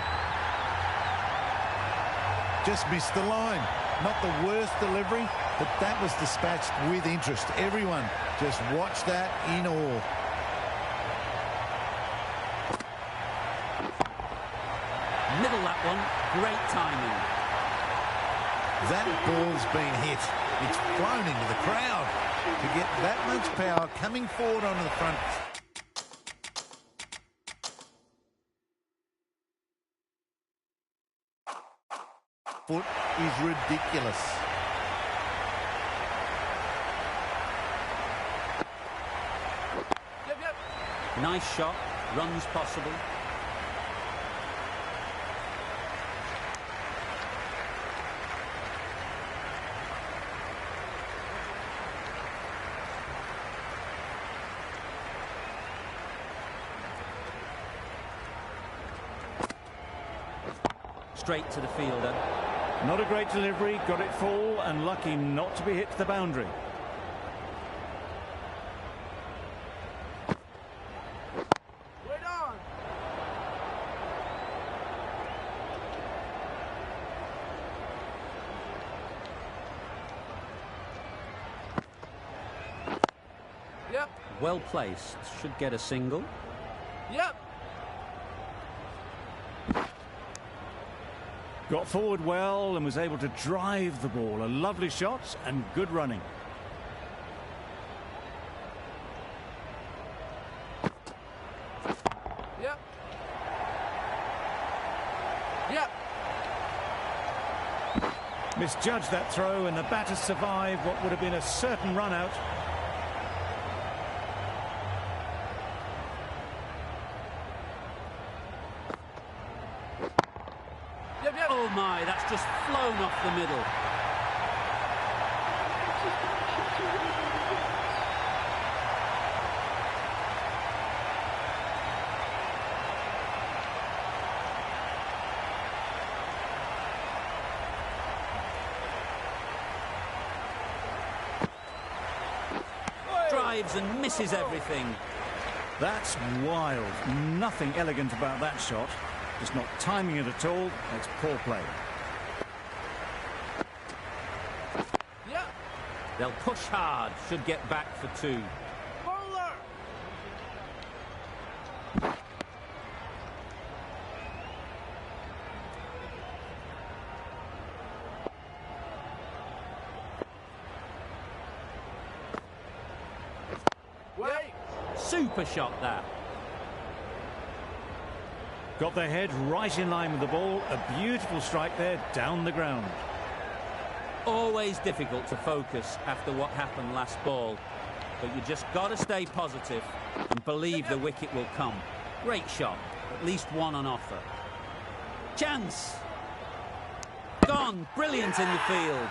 Just missed the line. Not the worst delivery, but that was dispatched with interest. Everyone just watched that in awe. Middle that one. Great timing. That ball's been hit. It's flown into the crowd. To get that much power coming forward onto the front. Foot is ridiculous. Nice shot, runs possible. Straight to the fielder. Not a great delivery, got it full and lucky not to be hit to the boundary. Wait on. Yep. Well placed, should get a single. Yep. Got forward well and was able to drive the ball. A lovely shot and good running. Yep. Yep. Misjudged that throw and the batter survived what would have been a certain run out. Oh my, that's just flown off the middle. Drives and misses everything. That's wild. Nothing elegant about that shot. Just not timing it at all. It's poor play. Yep. They'll push hard, should get back for two. Bowler. Wait. Super shot that. Got their head right in line with the ball. A beautiful strike there down the ground. Always difficult to focus after what happened last ball. But you just got to stay positive and believe the wicket will come. Great shot. At least one on offer. Chance. Gone. Brilliant in the field.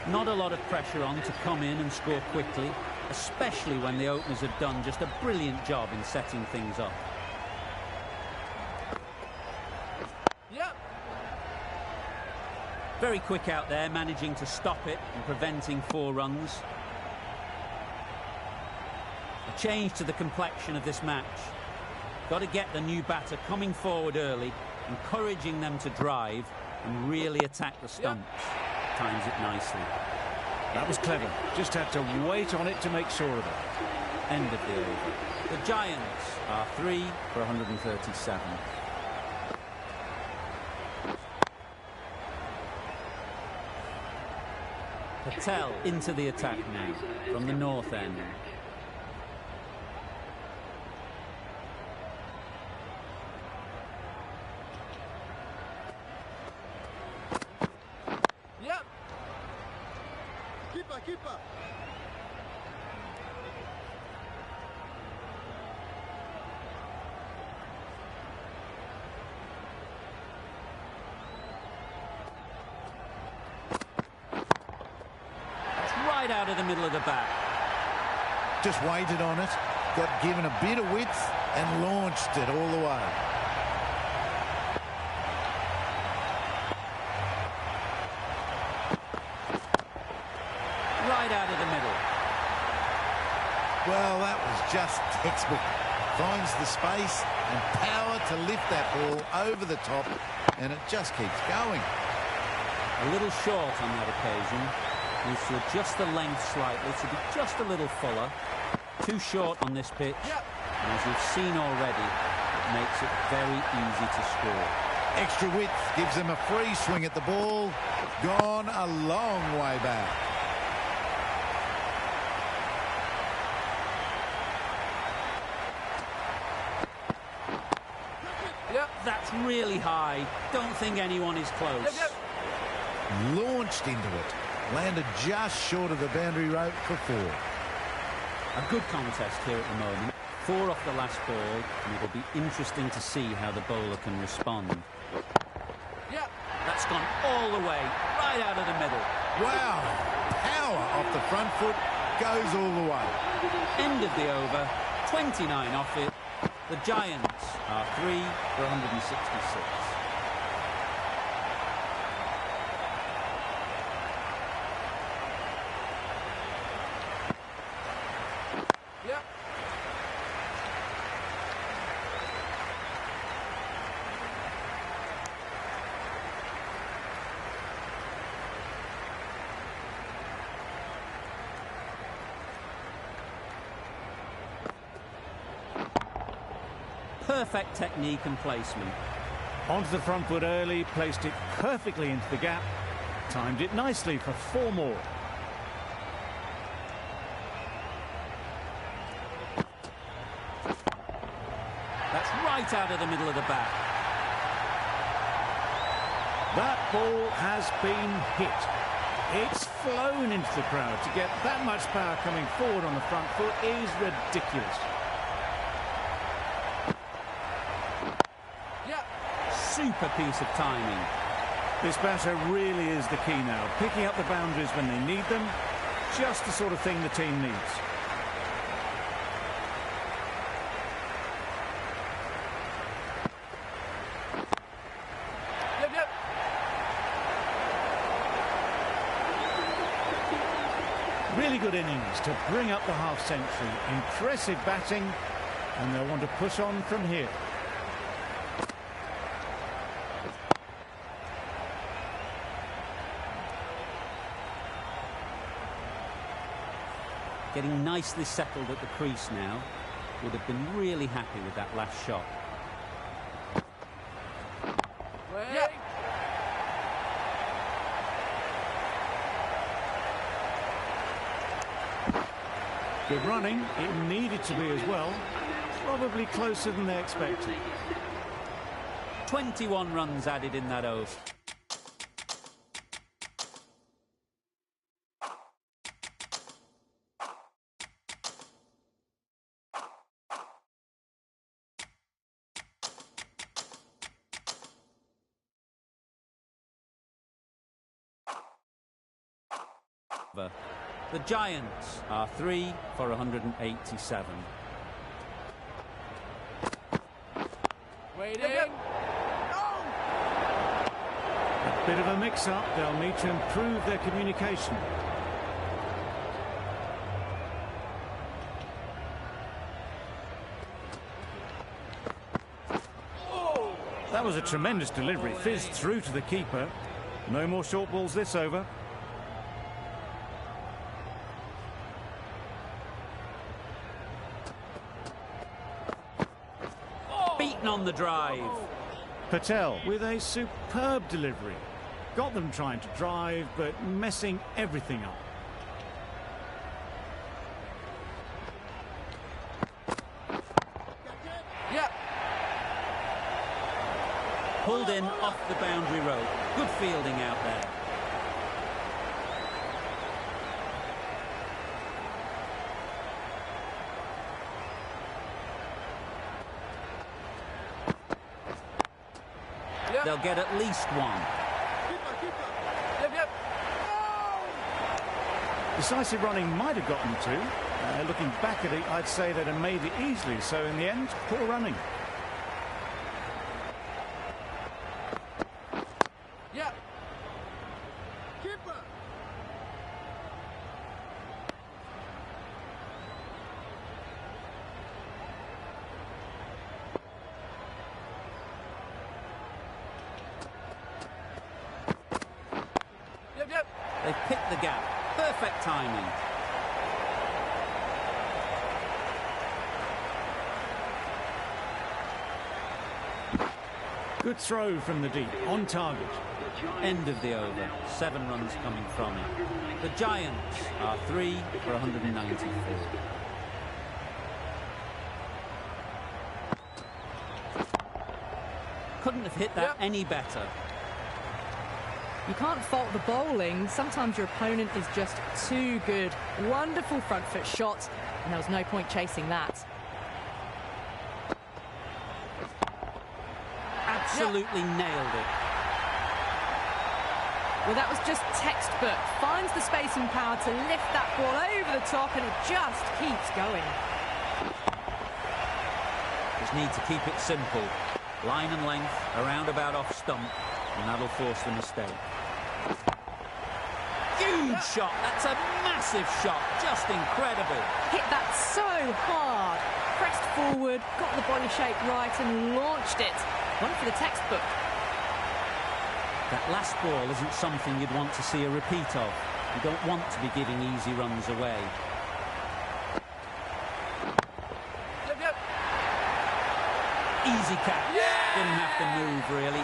Not a lot of pressure on to come in and score quickly, especially when the openers have done just a brilliant job in setting things up. Yep. Very quick out there, managing to stop it and preventing 4 runs. A change to the complexion of this match. Got to get the new batter coming forward early, encouraging them to drive and really attack the stumps. Times it nicely. That was clever. Just had to wait on it to make sure of it. End of the over. The Giants are 3 for 137. Patel into the attack now from the north end. Yep. Keeper. Right out of the middle of the bat. Just waited on it, got given a bit of width and launched it all the way. Right out of the middle. Well, that was just textbook. Finds the space and power to lift that ball over the top, and it just keeps going. A little short on that occasion. Needs to adjust the length slightly to be just a little fuller. Too short on this pitch. Yep. And as you've seen already, it makes it very easy to score. Extra width gives them a free swing at the ball. Gone a long way back. Yep. That's really high. Don't think anyone is close. Yep, yep. Launched into it. Landed just short of the boundary rope for 4. A good contest here at the moment. 4 off the last ball, and it'll be interesting to see how the bowler can respond. Yep. That's gone all the way, right out of the middle. Wow. Power off the front foot goes all the way. End of the over, 29 off it. The Giants are 3 for 166. Yep. Perfect technique and placement. Onto the front foot early, placed it perfectly into the gap. Timed it nicely for 4 more. That's right out of the middle of the bat. That ball has been hit. It's flown into the crowd. To get that much power coming forward on the front foot is ridiculous. Yep. Super piece of timing. This batter really is the key now. Picking up the boundaries when they need them. Just the sort of thing the team needs. Yep, yep. Really good innings to bring up the half-century. Impressive batting, and they'll want to push on from here. Getting nicely settled at the crease now. Would have been really happy with that last shot. Yep. Good running. It needed to be as well. Probably closer than they expected. 21 runs added in that over. The Giants are 3 for 187. Waiting. Yep. A bit of a mix-up. They'll need to improve their communication. That was a tremendous delivery. Fizzed through to the keeper. No more short balls this over. Beaten on the drive. Patel with a superb delivery. Got them trying to drive, but messing everything up. Yep. Pulled in off the boundary rope. Good fielding out there. Yep. They'll get at least one. Yep, yep. Decisive running might have gotten two. Looking back at it, I'd say they'd have made it easily. So in the end, poor running. Yep. They've picked the gap. Perfect timing. Good throw from the deep, on target. End of the over. 7 runs coming from it. The Giants are 3 for 194. Couldn't have hit that any better. You can't fault the bowling. Sometimes your opponent is just too good. Wonderful front foot shot, and there was no point chasing that. Absolutely nailed it. Well, that was just textbook. Finds the space and power to lift that ball over the top, and it just keeps going. Just need to keep it simple. Line and length, around about off stump, and that'll force the mistake. Huge shot. That's a massive shot. Just incredible. Hit that so hard. Pressed forward, got the body shape right, and launched it. One for the textbook. That last ball isn't something you'd want to see a repeat of. You don't want to be giving easy runs away. Easy catch. Didn't have to move, really.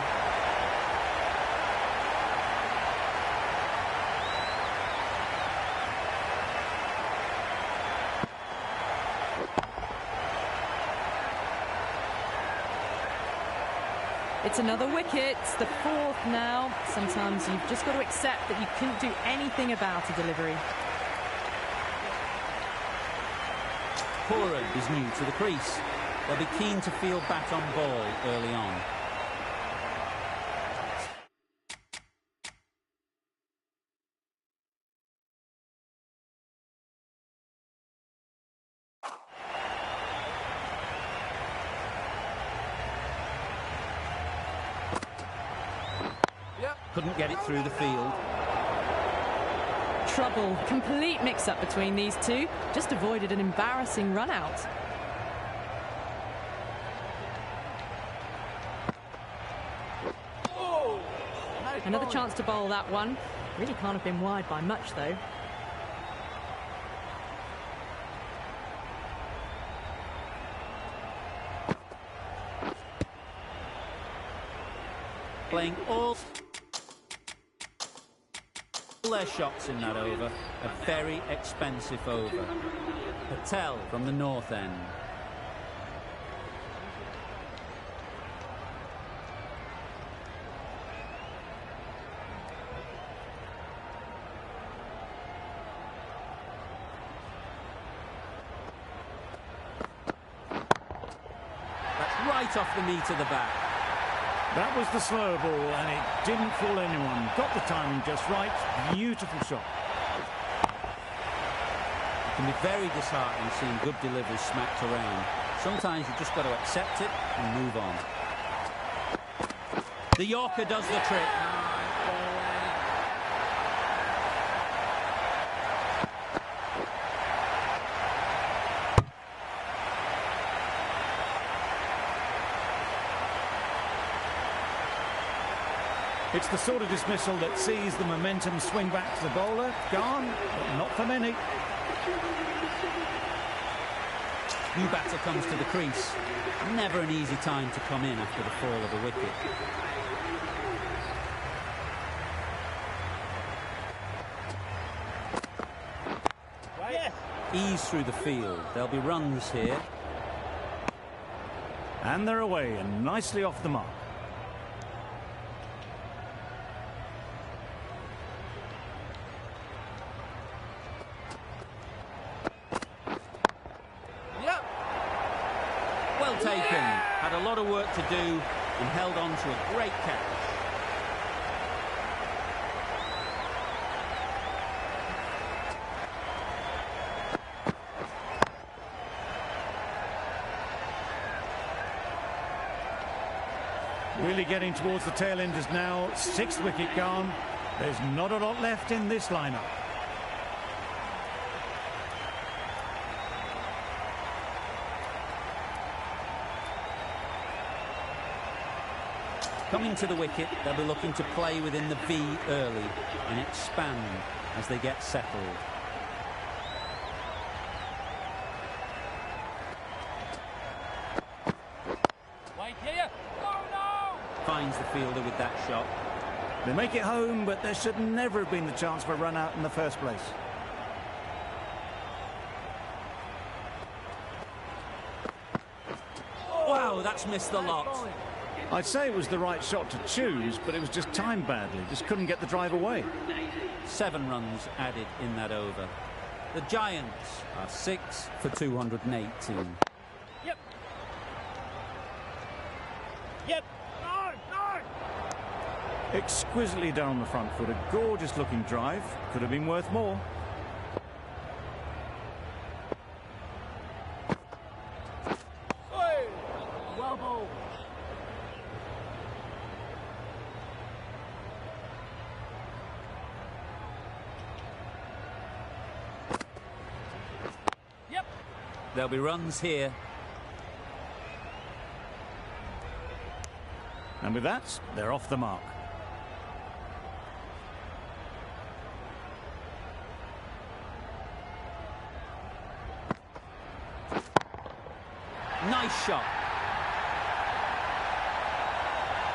It's another wicket, the 4th now. Sometimes you've just got to accept that you couldn't do anything about a delivery. Pooran is new to the crease. They'll be keen to field bat on ball early on. Couldn't get it through the field. Trouble, complete mix-up between these two. Just avoided an embarrassing run-out. Another chance to bowl that one. Really can't have been wide by much, though. Playing all their shots in that over. A very expensive over. Patel from the north end. That's right off the meat of the bat. That was the slower ball, and it didn't fool anyone. Got the timing just right. Beautiful shot. It can be very disheartening seeing good deliveries smacked around. Sometimes you've just got to accept it and move on. The Yorker does the trick. It's the sort of dismissal that sees the momentum swing back to the bowler. Gone, but not for many. New batter comes to the crease. Never an easy time to come in after the fall of a wicket. Ease through the field. There'll be runs here. And they're away and nicely off the mark. Well taken. Had a lot of work to do and held on to a great catch. Really getting towards the tail enders now. 6th wicket gone. There's not a lot left in this lineup. Coming to the wicket, they'll be looking to play within the V early and expand as they get settled. Wait here. No! Finds the fielder with that shot. They make it home, but there should never have been the chance for a run out in the first place. Wow, that's missed the lot. I'd say it was the right shot to choose, but it was just timed badly. Just couldn't get the drive away. 7 runs added in that over. The Giants are 6 for 218. Yep. Yep. No! Exquisitely down the front foot. A gorgeous looking drive. Could have been worth more. Well bowled. Yep. There'll be runs here. And with that, they're off the mark. Nice shot.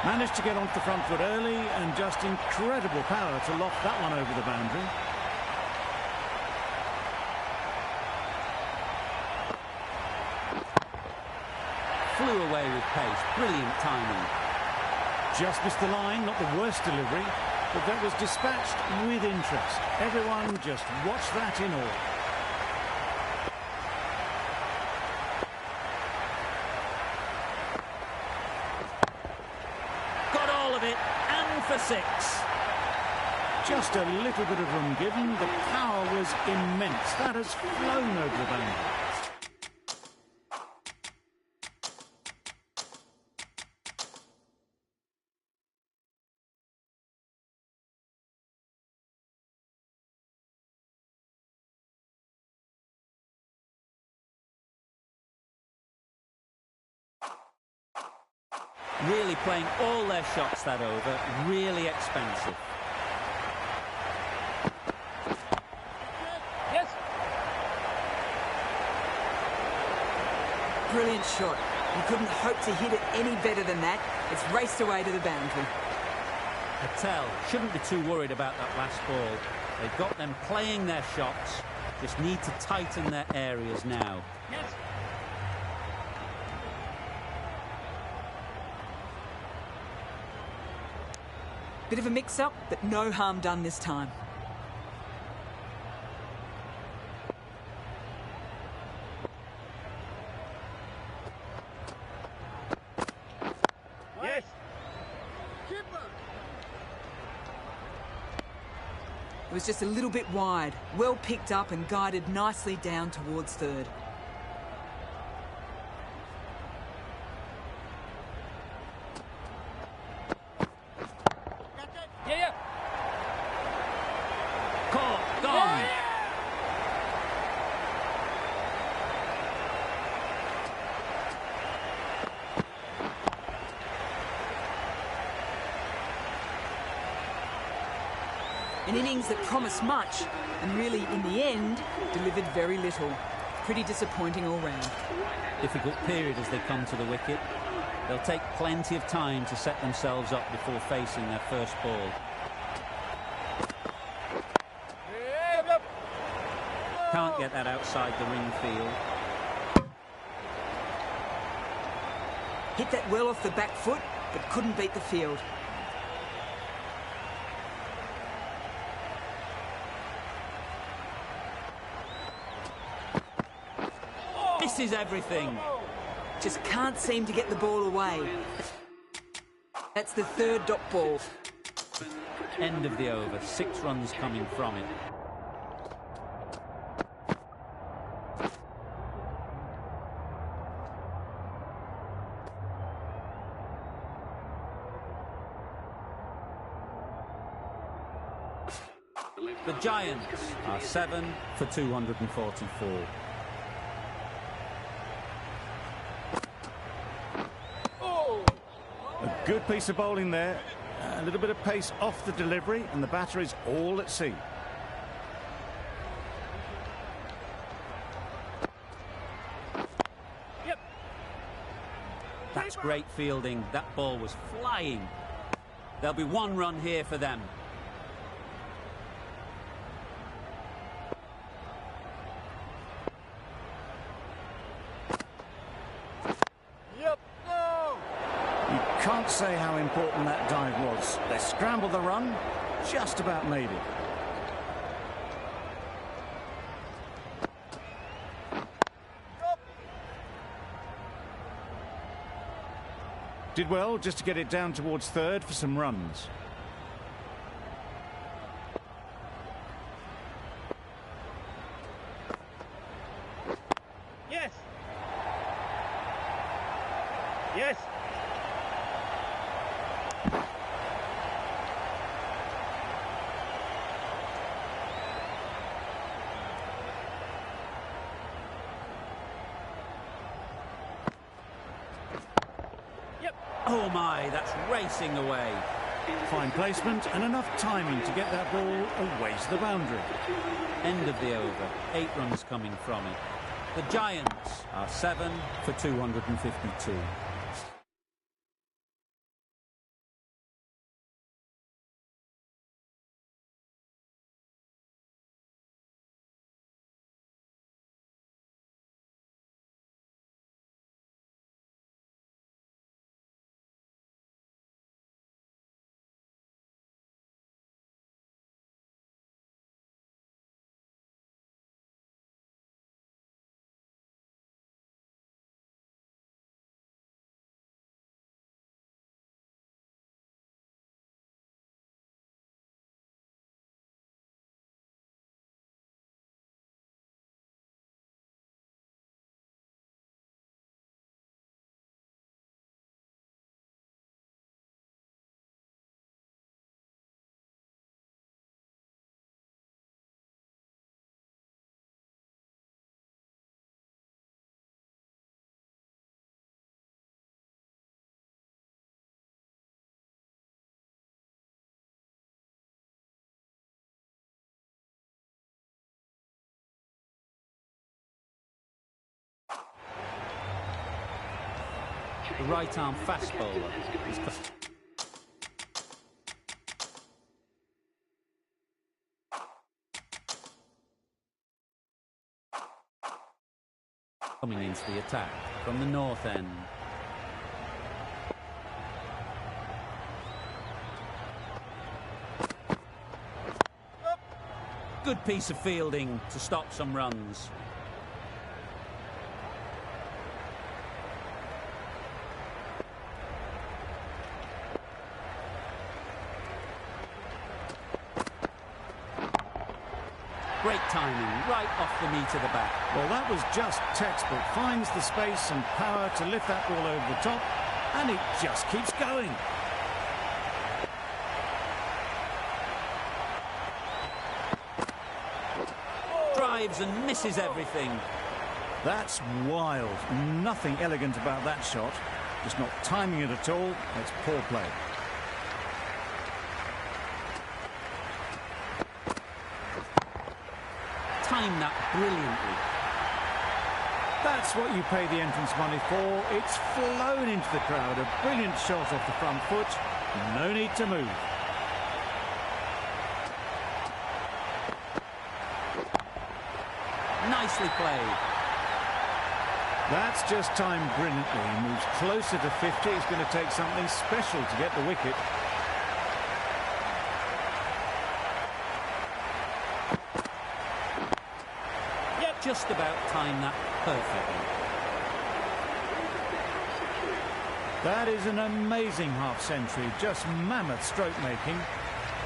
Managed to get onto the front foot early and just incredible power to loft that one over the boundary. Flew away with pace. Brilliant timing. Just missed the line, not the worst delivery, but that was dispatched with interest. Everyone just watch that in awe. Got all of it, and for 6. Just a little bit of room given. The power was immense. That has flown over the boundary. Really playing all their shots that over. Really expensive. Yes. Brilliant shot. You couldn't hope to hit it any better than that. It's raced away to the boundary. Patel shouldn't be too worried about that last ball. They've got them playing their shots. Just need to tighten their areas now. Yes. Bit of a mix-up, but no harm done this time. Yes. It was just a little bit wide. Well picked up and guided nicely down towards third. Yeah. Caught, gone. An innings that promised much and really, in the end, delivered very little. Pretty disappointing all round. Difficult period as they come to the wicket. They'll take plenty of time to set themselves up before facing their first ball. Yep. Can't get that outside the ring field. Hit that well off the back foot, but couldn't beat the field. Misses everything. Just can't seem to get the ball away. That's the third dot ball. End of the over. 6 runs coming from it. The Giants are 7 for 244. A Good piece of bowling there. A little bit of pace off the delivery, and the batter is all at sea. Yep. That's great fielding. That ball was flying. There'll be 1 run here for them. Yep. No. You can't say how important that dive was. They scrambled the run, just about made it. Did well just to get it down towards third for some runs. Yes. Yes. Oh my, that's racing away. Fine placement and enough timing to get that ball away to the boundary. End of the over. 8 runs coming from it. The Giants are 7 for 252. The right-arm fast bowler is coming into the attack from the north end. Good piece of fielding to stop some runs. Great timing, right off the knee to the back. Well, that was just textbook. Finds the space and power to lift that ball over the top, and it just keeps going. Drives and misses everything. That's wild. Nothing elegant about that shot. Just not timing it at all. It's poor play. Timed that brilliantly. That's what you pay the entrance money for. It's flown into the crowd. A brilliant shot off the front foot. No need to move. Nicely played. That's just timed brilliantly. He moves closer to 50. It's going to take something special to get the wicket. Just about timed that perfectly. That is an amazing half-century. Just mammoth stroke making.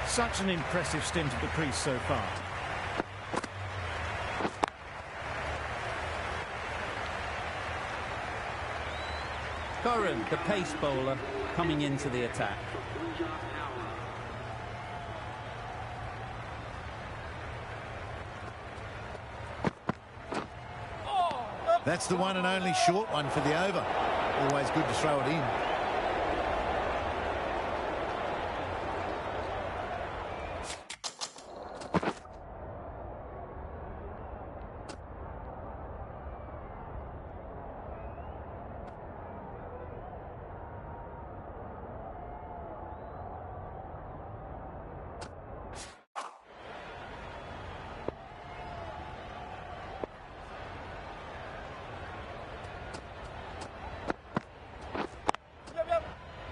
Such an impressive stint at the crease so far. Curran, the pace bowler, coming into the attack. That's the one and only short one for the over. Always good to throw it in.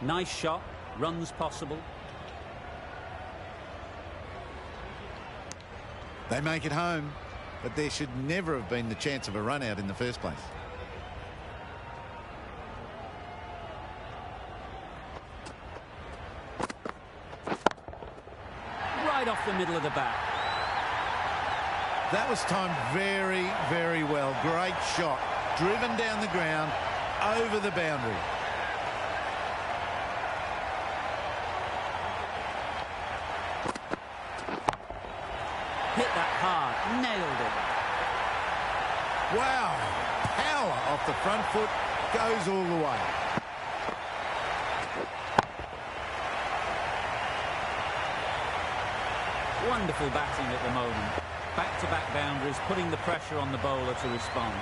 Nice shot, runs possible. They make it home, but there should never have been the chance of a run out in the first place. Right off the middle of the bat. That was timed very, very well. Great shot. Driven down the ground, over the boundary. Hit that hard, nailed it. Wow. Power off the front foot, goes all the way. Wonderful batting at the moment. Back-to-back boundaries, putting the pressure on the bowler to respond.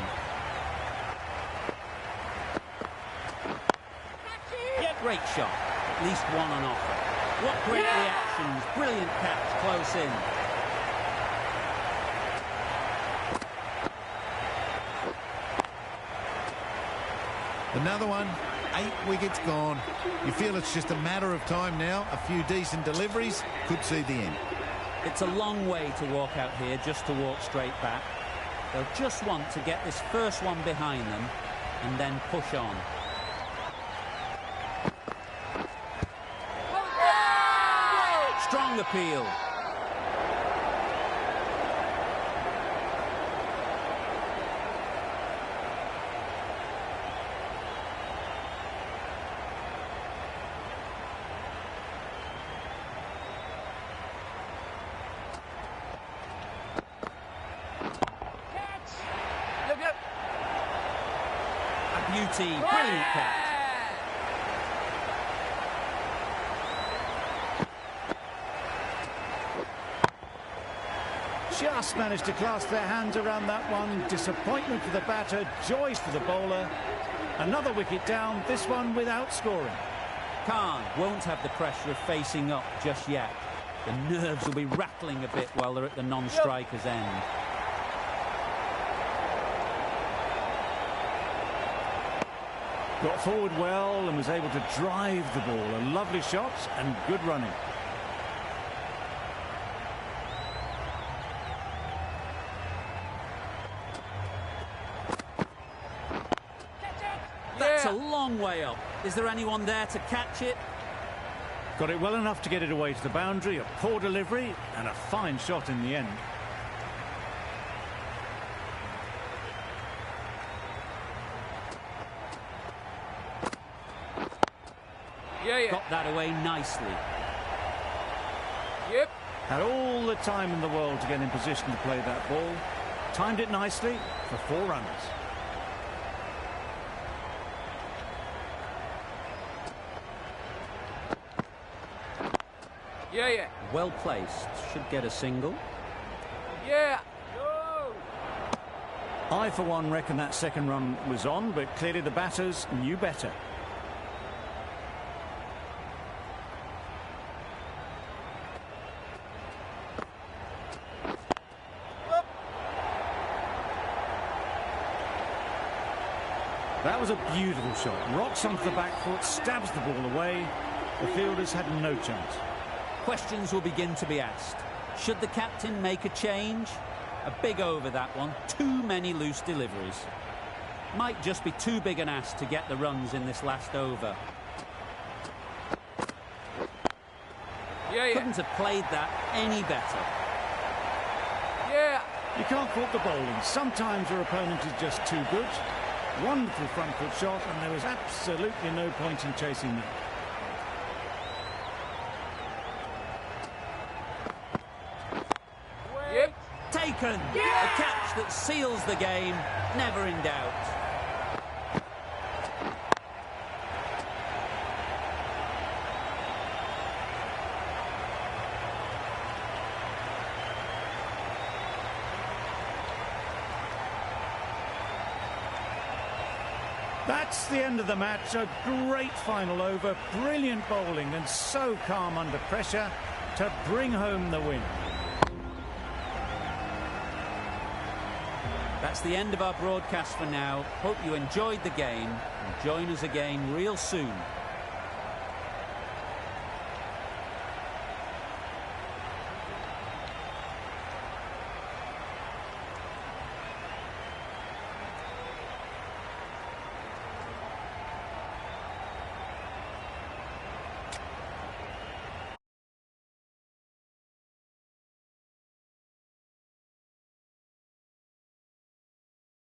Great shot. At least one on offer. What great reactions. Brilliant catch close in. Another one, 8 wickets gone. You feel it's just a matter of time now. A few decent deliveries could see the end. It's a long way to walk out here just to walk straight back. They'll just want to get this first one behind them and then push on. Strong appeal. A beauty, brilliant catch. Just managed to clasp their hands around that one. Disappointment for the batter, joys for the bowler. Another wicket down, this one without scoring. Khan won't have the pressure of facing up just yet. The nerves will be rattling a bit while they're at the non-striker's end. Got forward well and was able to drive the ball. A lovely shot and good running. That's a long way up. Is there anyone there to catch it? Got it well enough to get it away to the boundary. A poor delivery and a fine shot in the end. Got that away nicely. Had all the time in the world to get in position to play that ball. Timed it nicely for 4 runs. Well placed. Should get a single. I, for one, reckon that second run was on, but clearly the batters knew better. That was a beautiful shot. Rocks onto the back foot, stabs the ball away. The fielders had no chance. Questions will begin to be asked. Should the captain make a change? A big over, that one. Too many loose deliveries. Might just be too big an ask to get the runs in this last over. Couldn't have played that any better. You can't fault the bowling. Sometimes your opponent is just too good. Wonderful front foot shot, and there was absolutely no point in chasing that. Taken! A catch that seals the game, never in doubt. That's the end of the match. A great final over. Brilliant bowling and so calm under pressure to bring home the win. That's the end of our broadcast for now. Hope you enjoyed the game and join us again real soon